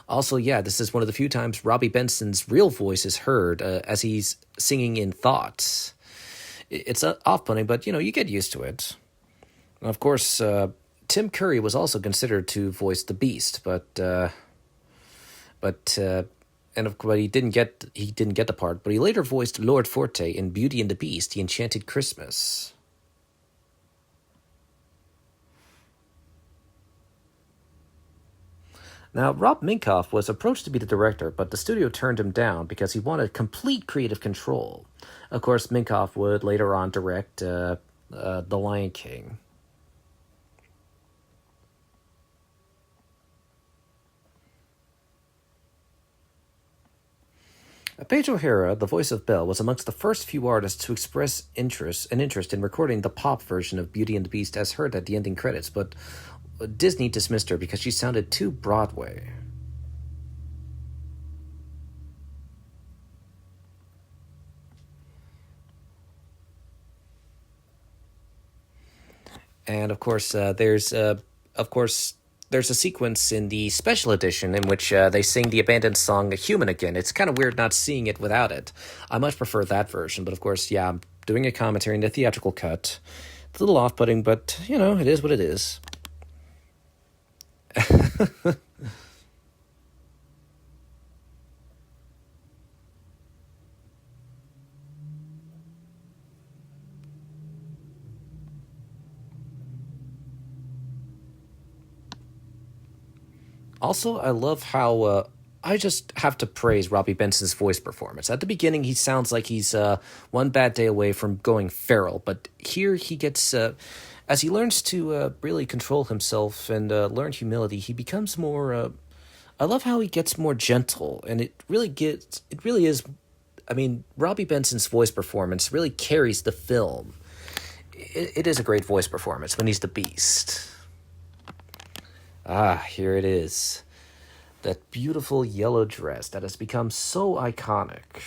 Also, yeah, this is one of the few times Robbie Benson's real voice is heard as he's singing in thoughts. It's off-putting, but, you get used to it. And of course, Tim Curry was also considered to voice the Beast, but he didn't get the part. But he later voiced Lord Forte in Beauty and the Beast: The Enchanted Christmas. Now, Rob Minkoff was approached to be the director, but the studio turned him down because he wanted complete creative control. Of course, Minkoff would later on direct The Lion King. Paige O'Hara, the voice of Belle, was amongst the first few artists to express interest in recording the pop version of Beauty and the Beast as heard at the ending credits, but Disney dismissed her because she sounded too Broadway. And of course, there's a sequence in the special edition in which they sing the abandoned song "Human Again." It's kind of weird not seeing it without it. I much prefer that version, but of course, yeah, I'm doing a commentary in the theatrical cut. It's a little off-putting, but it is what it is. Also, I love how I just have to praise Robbie Benson's voice performance. At the beginning, he sounds like he's one bad day away from going feral, but here he gets, as he learns to really control himself and learn humility, he becomes more. I love how he gets more gentle, and it really is. I mean, Robbie Benson's voice performance really carries the film. It is a great voice performance when he's the Beast. Ah, here it is. That beautiful yellow dress that has become so iconic.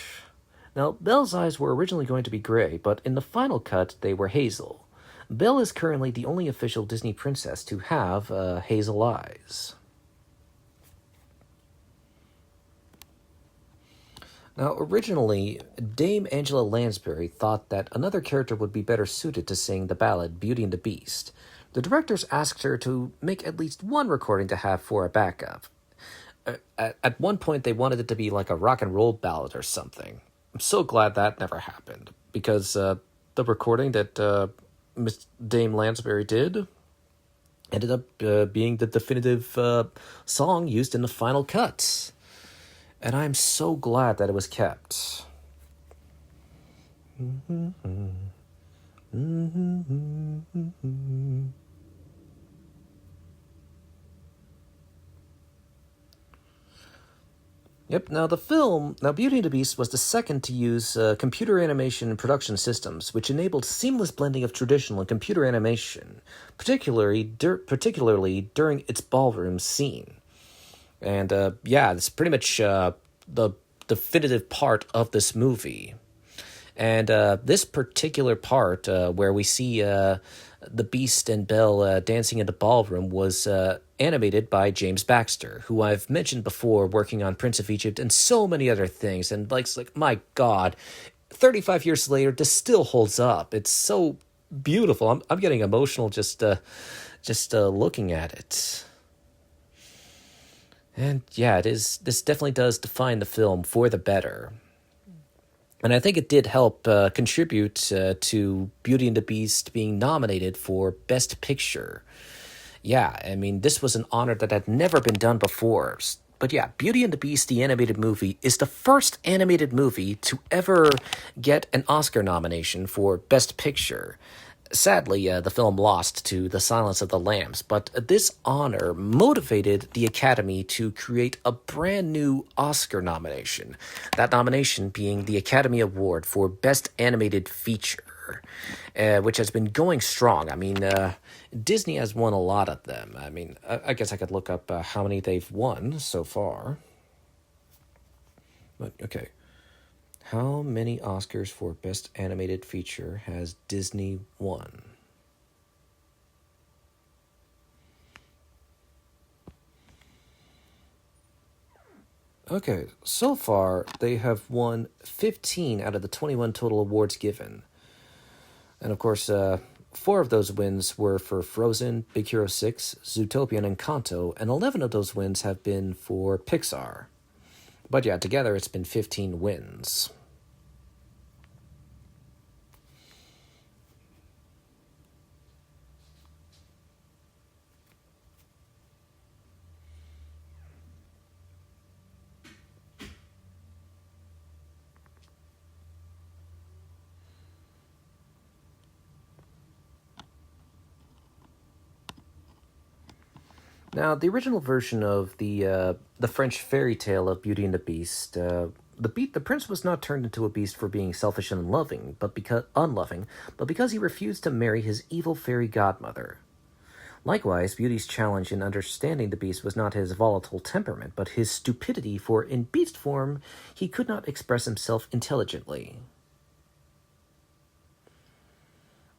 Now, Belle's eyes were originally going to be gray, but in the final cut, they were hazel. Belle is currently the only official Disney princess to have hazel eyes. Now, originally, Dame Angela Lansbury thought that another character would be better suited to sing the ballad Beauty and the Beast. The directors asked her to make at least one recording to have for a backup. At one point, they wanted it to be like a rock and roll ballad or something. I'm so glad that never happened, because the recording that Miss Dame Lansbury did ended up being the definitive song used in the final cuts. And I'm so glad that it was kept. Yep, now Beauty and the Beast was the second to use computer animation and production systems, which enabled seamless blending of traditional and computer animation, particularly during its ballroom scene. And yeah, it's pretty much the definitive part of this movie. And this particular part where we see the Beast and Belle dancing in the ballroom was animated by James Baxter, who I've mentioned before, working on Prince of Egypt and so many other things. And like my God, 35 years later, this still holds up. It's so beautiful. I'm getting emotional just looking at it. And yeah, it is. This definitely does define the film for the better. And I think it did help contribute to Beauty and the Beast being nominated for Best Picture. Yeah, I mean, this was an honor that had never been done before. But yeah, Beauty and the Beast, the animated movie, is the first animated movie to ever get an Oscar nomination for Best Picture. Sadly, the film lost to The Silence of the Lambs, but this honor motivated the Academy to create a brand new Oscar nomination. That nomination being the Academy Award for Best Animated Feature, which has been going strong. I mean, Disney has won a lot of them. I mean, I guess I could look up how many they've won so far. But, okay. How many Oscars for Best Animated Feature has Disney won? Okay, so far they have won 15 out of the 21 total awards given. And of course, 4 of those wins were for Frozen, Big Hero 6, Zootopia, and Encanto, and 11 of those wins have been for Pixar. But yeah, together it's been 15 wins. Now, the original version of the French fairy tale of Beauty and the Beast, the prince was not turned into a beast for being selfish and unloving, but because he refused to marry his evil fairy godmother. Likewise, Beauty's challenge in understanding the beast was not his volatile temperament, but his stupidity, for in beast form he could not express himself intelligently.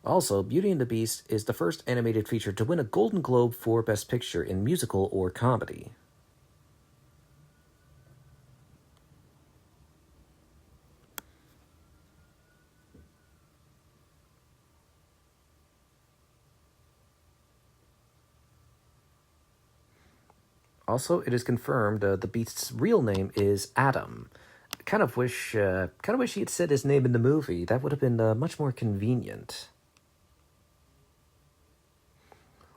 Also, Beauty and the Beast is the first animated feature to win a Golden Globe for Best Picture in musical or comedy. Also, it is confirmed the Beast's real name is Adam. Kind of wish he had said his name in the movie. That would have been much more convenient.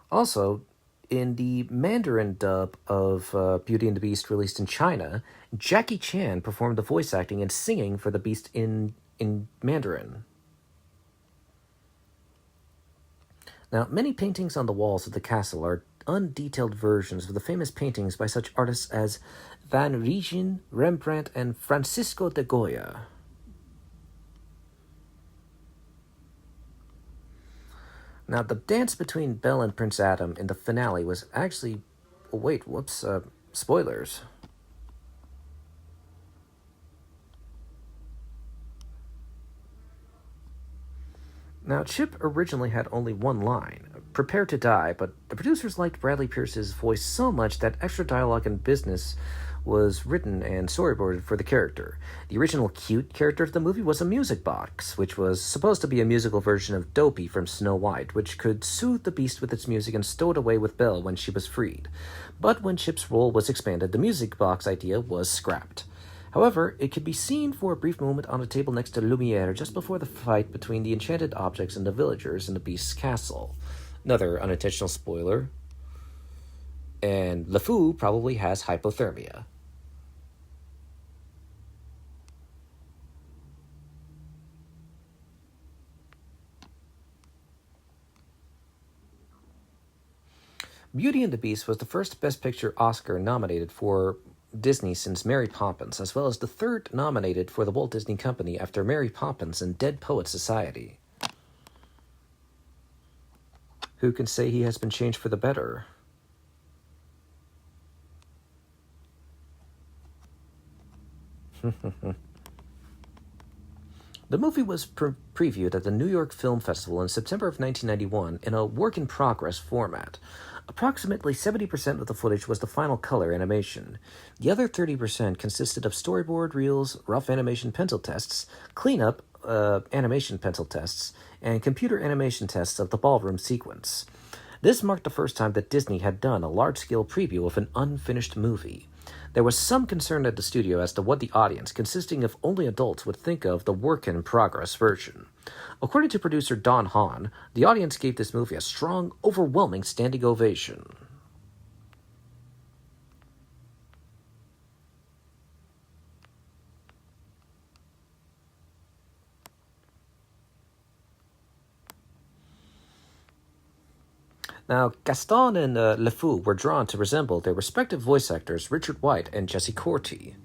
Also, in the Mandarin dub of Beauty and the Beast released in China, Jackie Chan performed the voice acting and singing for the Beast in Mandarin. Now, many paintings on the walls of the castle are undetailed versions of the famous paintings by such artists as Van Rijn, Rembrandt, and Francisco de Goya. Now, the dance between Belle and Prince Adam in the finale was actually... Oh, wait, whoops, spoilers. Now, Chip originally had only one line, prepare to die, but the producers liked Bradley Pierce's voice so much that extra dialogue and business was written and storyboarded for the character. The original cute character of the movie was a music box, which was supposed to be a musical version of Dopey from Snow White, which could soothe the Beast with its music and stow it away with Belle when she was freed. But when Chip's role was expanded, the music box idea was scrapped. However, it could be seen for a brief moment on a table next to Lumiere just before the fight between the enchanted objects and the villagers in the Beast's castle. Another unintentional spoiler. And LeFou probably has hypothermia. Beauty and the Beast was the first Best Picture Oscar nominated for Disney since Mary Poppins, as well as the third nominated for the Walt Disney Company after Mary Poppins and Dead Poets Society. Who can say he has been changed for the better? The movie was previewed at the New York Film Festival in September of 1991 in a work-in-progress format. Approximately 70% of the footage was the final color animation. The other 30% consisted of storyboard reels, rough animation pencil tests, cleanup animation pencil tests, and computer animation tests of the ballroom sequence. This marked the first time that Disney had done a large-scale preview of an unfinished movie. There was some concern at the studio as to what the audience, consisting of only adults, would think of the work-in-progress version. According to producer Don Hahn, the audience gave this movie a strong, overwhelming standing ovation. Now, Gaston and LeFou were drawn to resemble their respective voice actors Richard White and Jesse Corti.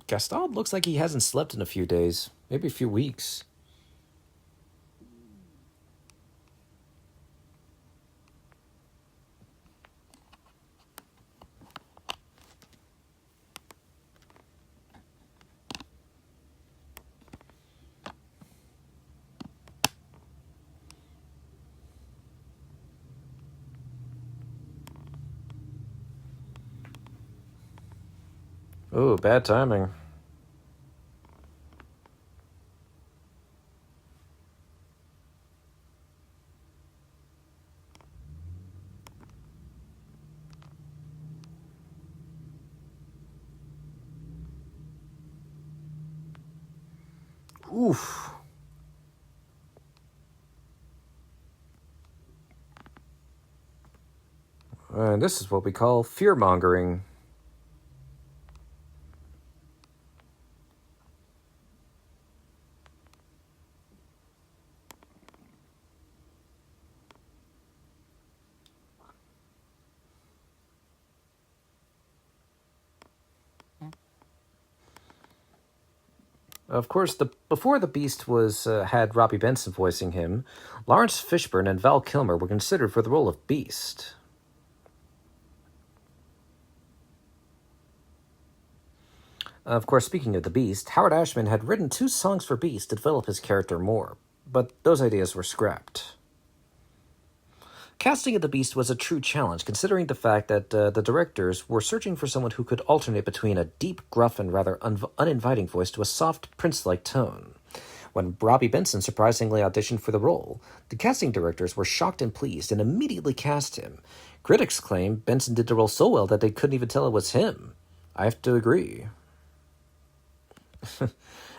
Gaston looks like he hasn't slept in a few days, maybe a few weeks. Oh, bad timing. Oof. And this is what we call fear-mongering. Of course, before the Beast was had Robbie Benson voicing him, Lawrence Fishburne and Val Kilmer were considered for the role of Beast. Of course, speaking of the Beast, Howard Ashman had written 2 songs for Beast to develop his character more, but those ideas were scrapped. Casting of the Beast was a true challenge, considering the fact that the directors were searching for someone who could alternate between a deep, gruff, and rather uninviting voice to a soft, prince-like tone. When Robbie Benson surprisingly auditioned for the role, the casting directors were shocked and pleased and immediately cast him. Critics claim Benson did the role so well that they couldn't even tell it was him. I have to agree.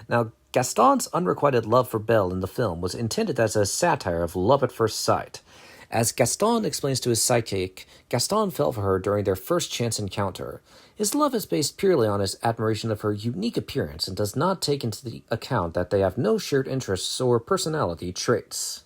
Now, Gaston's unrequited love for Belle in the film was intended as a satire of love at first sight. As Gaston explains to his sidekick, Gaston fell for her during their first chance encounter. His love is based purely on his admiration of her unique appearance and does not take into account that they have no shared interests or personality traits.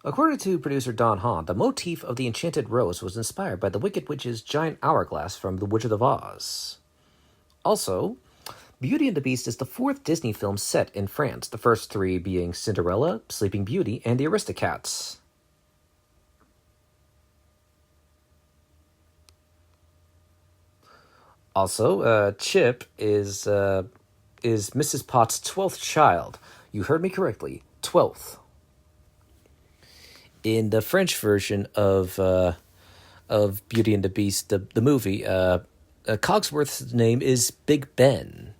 According to producer Don Hahn, the motif of the Enchanted Rose was inspired by the Wicked Witch's giant hourglass from The Wizard of Oz. Also, Beauty and the Beast is the 4th Disney film set in France, the first 3 being Cinderella, Sleeping Beauty, and the Aristocats. Also, Chip is Mrs. Potts' 12th child. You heard me correctly, 12th. In the French version of Beauty and the Beast, the movie, Cogsworth's name is Big Ben.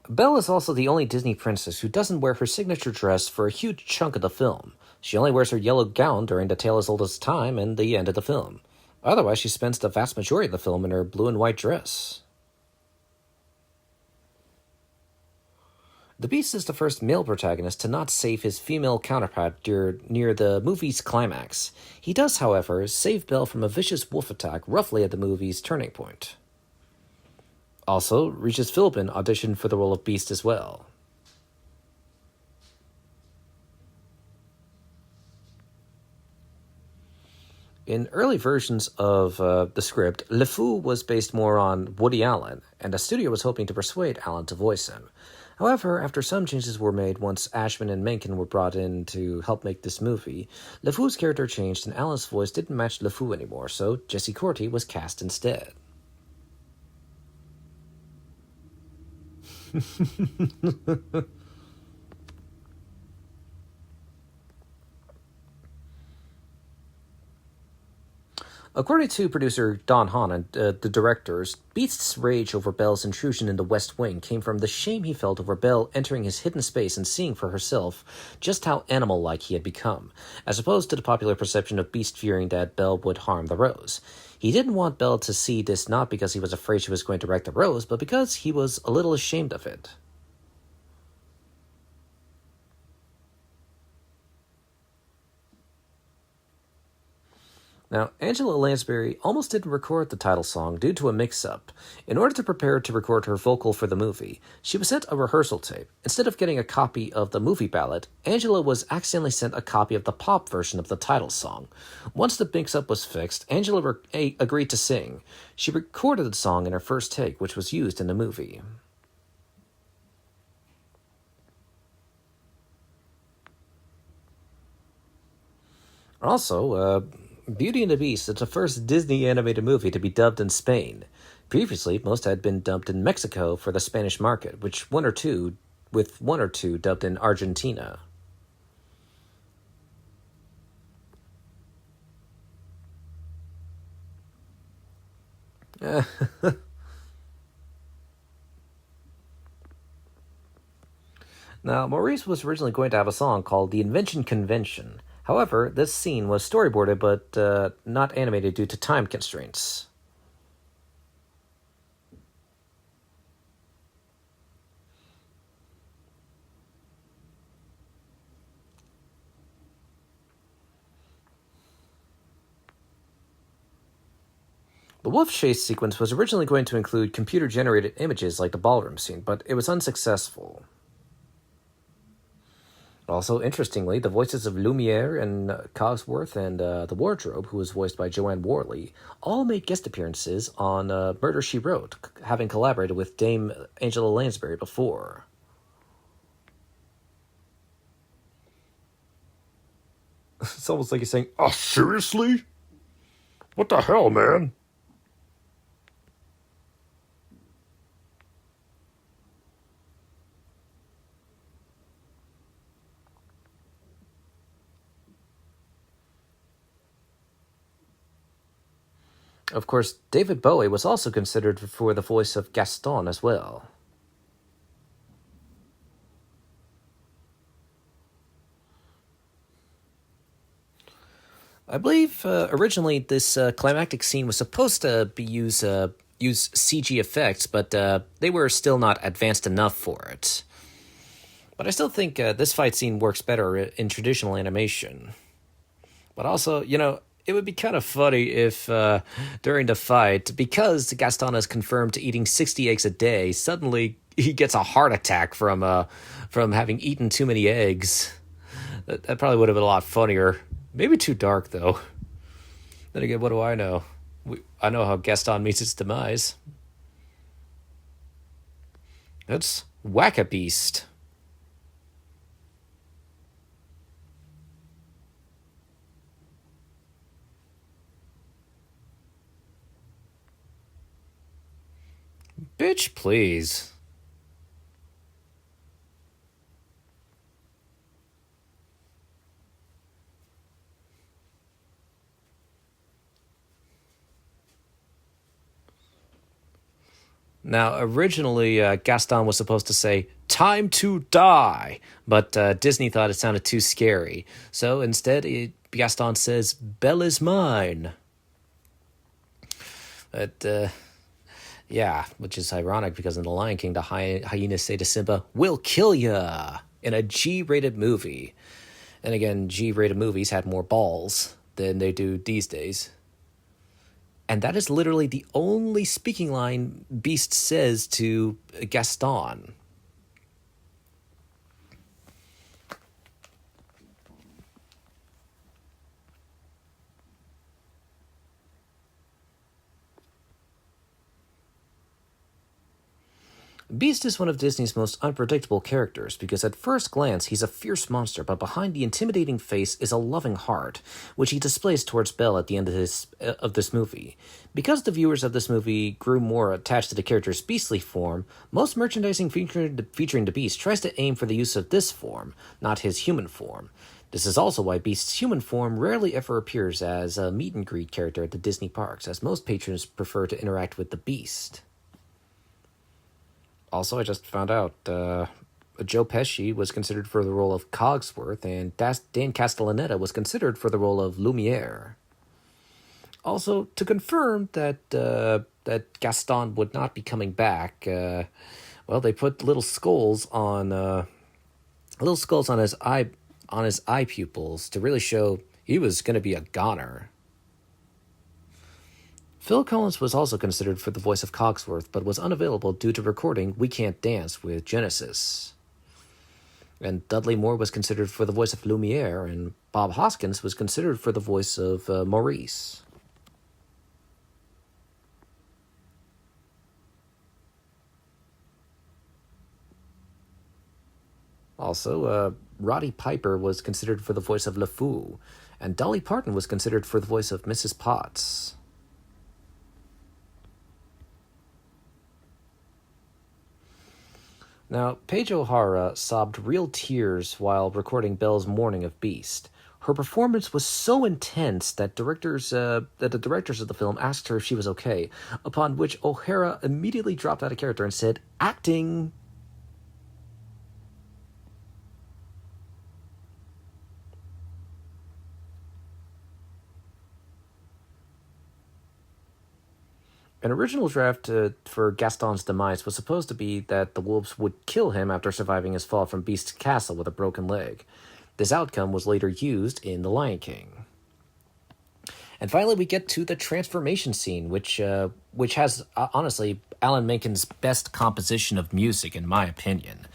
Belle is also the only Disney princess who doesn't wear her signature dress for a huge chunk of the film. She only wears her yellow gown during the tale as old as time and the end of the film. Otherwise, she spends the vast majority of the film in her blue and white dress. The Beast is the first male protagonist to not save his female counterpart near the movie's climax. He does, however, save Belle from a vicious wolf attack roughly at the movie's turning point. Also, Regis Philbin auditioned for the role of Beast as well. In early versions of the script, LeFou was based more on Woody Allen, and the studio was hoping to persuade Allen to voice him. However, after some changes were made once Ashman and Menken were brought in to help make this movie, LeFou's character changed and Allen's voice didn't match LeFou anymore, so Jesse Corti was cast instead. According to producer Don Hahn and the directors, Beast's rage over Belle's intrusion in the West Wing came from the shame he felt over Belle entering his hidden space and seeing for herself just how animal-like he had become, as opposed to the popular perception of Beast fearing that Belle would harm the Rose. He didn't want Belle to see this not because he was afraid she was going to wreck the Rose, but because he was a little ashamed of it. Now, Angela Lansbury almost didn't record the title song due to a mix-up. In order to prepare to record her vocal for the movie, she was sent a rehearsal tape. Instead of getting a copy of the movie ballad, Angela was accidentally sent a copy of the pop version of the title song. Once the mix-up was fixed, Angela agreed to sing. She recorded the song in her first take, which was used in the movie. Also, Beauty and the Beast is the first Disney animated movie to be dubbed in Spain. Previously, most had been dubbed in Mexico for the Spanish market, with one or two dubbed in Argentina. Now, Maurice was originally going to have a song called The Invention Convention. However, this scene was storyboarded but not animated due to time constraints. The wolf chase sequence was originally going to include computer-generated images like the ballroom scene, but it was unsuccessful. Also, interestingly, the voices of Lumiere and Cogsworth and the Wardrobe, who was voiced by Joanne Worley, all made guest appearances on Murder, She Wrote, having collaborated with Dame Angela Lansbury before. It's almost like he's saying, "Oh, seriously? What the hell, man?" Of course, David Bowie was also considered for the voice of Gaston as well. I believe originally this climactic scene was supposed to be use CG effects, but they were still not advanced enough for it. But I still think this fight scene works better in traditional animation. But also, it would be kind of funny if during the fight, because Gaston is confirmed to eating 60 eggs a day, suddenly he gets a heart attack from having eaten too many eggs. That probably would have been a lot funnier. Maybe too dark, though. Then again, what do I know? I know how Gaston meets its demise. That's Whack-A-Beast. Bitch, please. Now, originally, Gaston was supposed to say, "Time to die," but Disney thought it sounded too scary. So instead, Gaston says, "Belle is mine." But, yeah, which is ironic because in The Lion King, the hyenas say to Simba, "We'll kill ya," in a G-rated movie. And again, G-rated movies had more balls than they do these days. And that is literally the only speaking line Beast says to Gaston. Beast is one of Disney's most unpredictable characters because at first glance he's a fierce monster, but behind the intimidating face is a loving heart, which he displays towards Belle at the end of this movie. Because the viewers of this movie grew more attached to the character's beastly form, most merchandising featuring the Beast tries to aim for the use of this form, not his human form. This is also why Beast's human form rarely ever appears as a meet and greet character at the Disney parks, as most patrons prefer to interact with the Beast. Also, I just found out Joe Pesci was considered for the role of Cogsworth, and Dan Castellaneta was considered for the role of Lumiere. Also, to confirm that that Gaston would not be coming back, they put little skulls on his eye pupils to really show he was going to be a goner. Phil Collins was also considered for the voice of Cogsworth, but was unavailable due to recording We Can't Dance with Genesis. And Dudley Moore was considered for the voice of Lumiere, and Bob Hoskins was considered for the voice of Maurice. Also, Roddy Piper was considered for the voice of LeFou, and Dolly Parton was considered for the voice of Mrs. Potts. Now, Paige O'Hara sobbed real tears while recording Belle's Mourning of Beast. Her performance was so intense that the directors of the film asked her if she was okay, upon which O'Hara immediately dropped out of character and said, "Acting." An original draft for Gaston's demise was supposed to be that the wolves would kill him after surviving his fall from Beast's castle with a broken leg. This outcome was later used in The Lion King. And finally, we get to the transformation scene, which has, honestly, Alan Menken's best composition of music, in my opinion.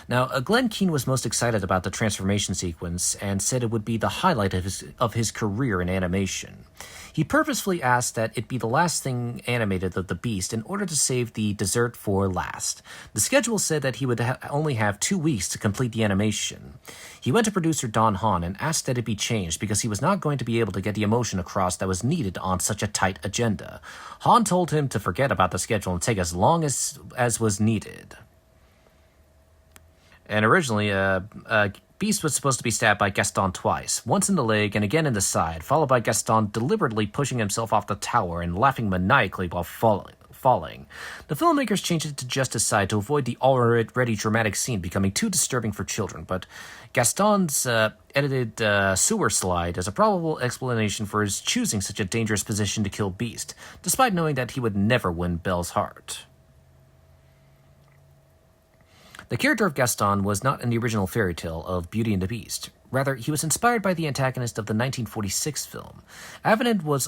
Now, Glenn Keane was most excited about the transformation sequence and said it would be the highlight of his career in animation. He purposefully asked that it be the last thing animated of the Beast in order to save the dessert for last. The schedule said that he would only have 2 weeks to complete the animation. He went to producer Don Hahn and asked that it be changed because he was not going to be able to get the emotion across that was needed on such a tight agenda. Hahn told him to forget about the schedule and take as long as was needed. And originally, Beast was supposed to be stabbed by Gaston twice, once in the leg and again in the side, followed by Gaston deliberately pushing himself off the tower and laughing maniacally while falling. The filmmakers changed it to just his side to avoid the already dramatic scene becoming too disturbing for children, but Gaston's edited sewer slide is a probable explanation for his choosing such a dangerous position to kill Beast, despite knowing that he would never win Belle's heart. The character of Gaston was not in the original fairy tale of Beauty and the Beast. Rather, he was inspired by the antagonist of the 1946 film. Avenant was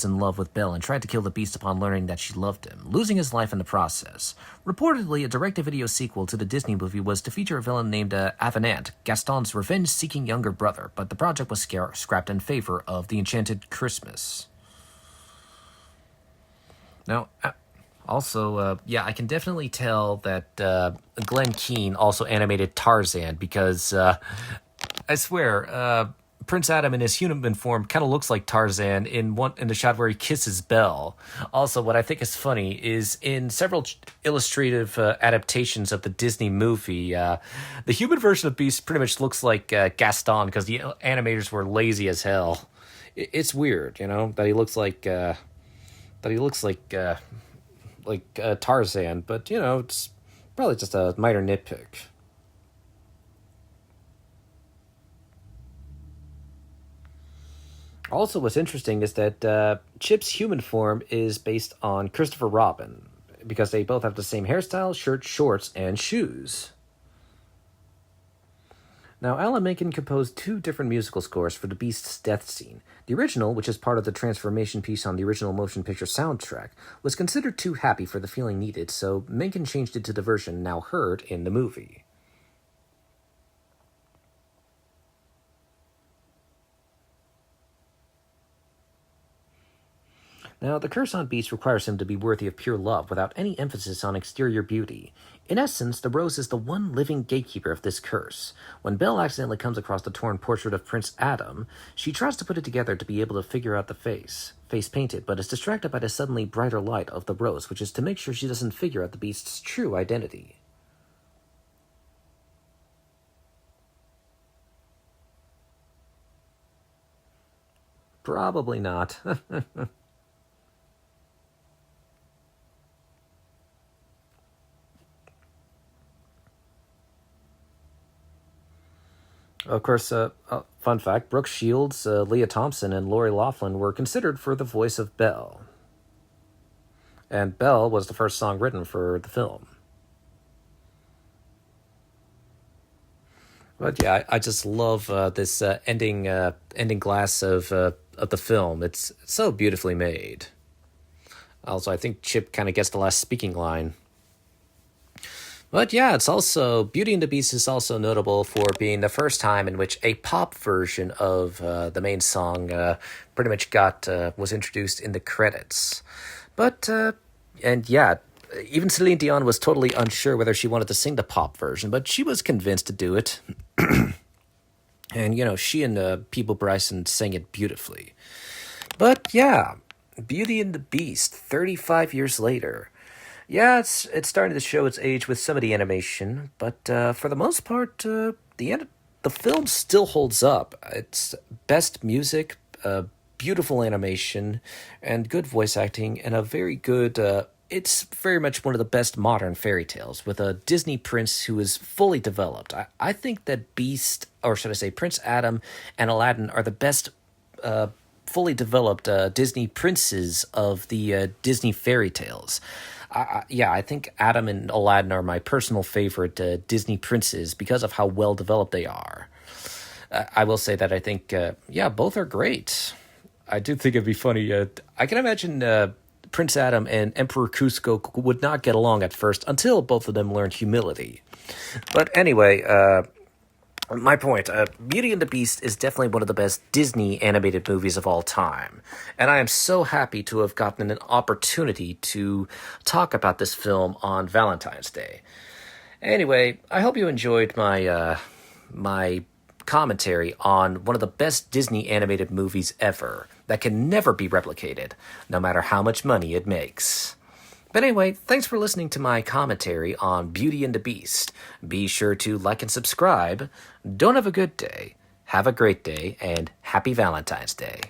in love with Belle and tried to kill the Beast upon learning that she loved him, losing his life in the process. Reportedly, a direct-to-video sequel to the Disney movie was to feature a villain named Avenant, Gaston's revenge-seeking younger brother, but the project was scrapped in favor of The Enchanted Christmas. Now, I can definitely tell that Glenn Keane also animated Tarzan because, I swear, Prince Adam in his human form kind of looks like Tarzan in the shot where he kisses Belle. Also, what I think is funny is in several illustrative adaptations of the Disney movie, the human version of Beast pretty much looks like Gaston because the animators were lazy as hell. It's weird, that he looks like like Tarzan, but it's probably just a minor nitpick. Also, what's interesting is that Chip's human form is based on Christopher Robin, because they both have the same hairstyle, shirt, shorts, and shoes. Now, Alan Menken composed 2 different musical scores for the Beast's death scene. The original, which is part of the transformation piece on the original motion picture soundtrack, was considered too happy for the feeling needed, so Menken changed it to the version now heard in the movie. Now, the curse on Beast requires him to be worthy of pure love without any emphasis on exterior beauty. In essence, the rose is the one living gatekeeper of this curse. When Belle accidentally comes across the torn portrait of Prince Adam, she tries to put it together to be able to figure out the face painted, but is distracted by the suddenly brighter light of the rose, which is to make sure she doesn't figure out the Beast's true identity. Probably not. Of course, fun fact, Brooke Shields, Leah Thompson, and Lori Loughlin were considered for the voice of Belle. And Belle was the first song written for the film. But yeah, I just love this ending glass of the film. It's so beautifully made. Also, I think Chip kind of gets the last speaking line. But yeah, it's also, Beauty and the Beast is also notable for being the first time in which a pop version of the main song pretty much was introduced in the credits. But, and yeah, even Celine Dion was totally unsure whether she wanted to sing the pop version, but she was convinced to do it. And, she and Peeble Bryson sang it beautifully. But yeah, Beauty and the Beast, 35 years later. Yeah, it's starting to show its age with some of the animation, but for the most part, the film still holds up. It's best music, beautiful animation, and good voice acting, and a very good. It's very much one of the best modern fairy tales, with a Disney prince who is fully developed. I think that Beast, or should I say, Prince Adam and Aladdin are the best fully developed Disney princes of the Disney fairy tales. I think Adam and Aladdin are my personal favorite Disney princes because of how well developed they are. I will say that I think, both are great. I do think it'd be funny. I can imagine Prince Adam and Emperor Cusco would not get along at first until both of them learned humility. But anyway, my point, Beauty and the Beast is definitely one of the best Disney animated movies of all time. And I am so happy to have gotten an opportunity to talk about this film on Valentine's Day. Anyway, I hope you enjoyed my commentary on one of the best Disney animated movies ever that can never be replicated, no matter how much money it makes. But anyway, thanks for listening to my commentary on Beauty and the Beast. Be sure to like and subscribe. Don't have a good day. Have a great day, and happy Valentine's Day.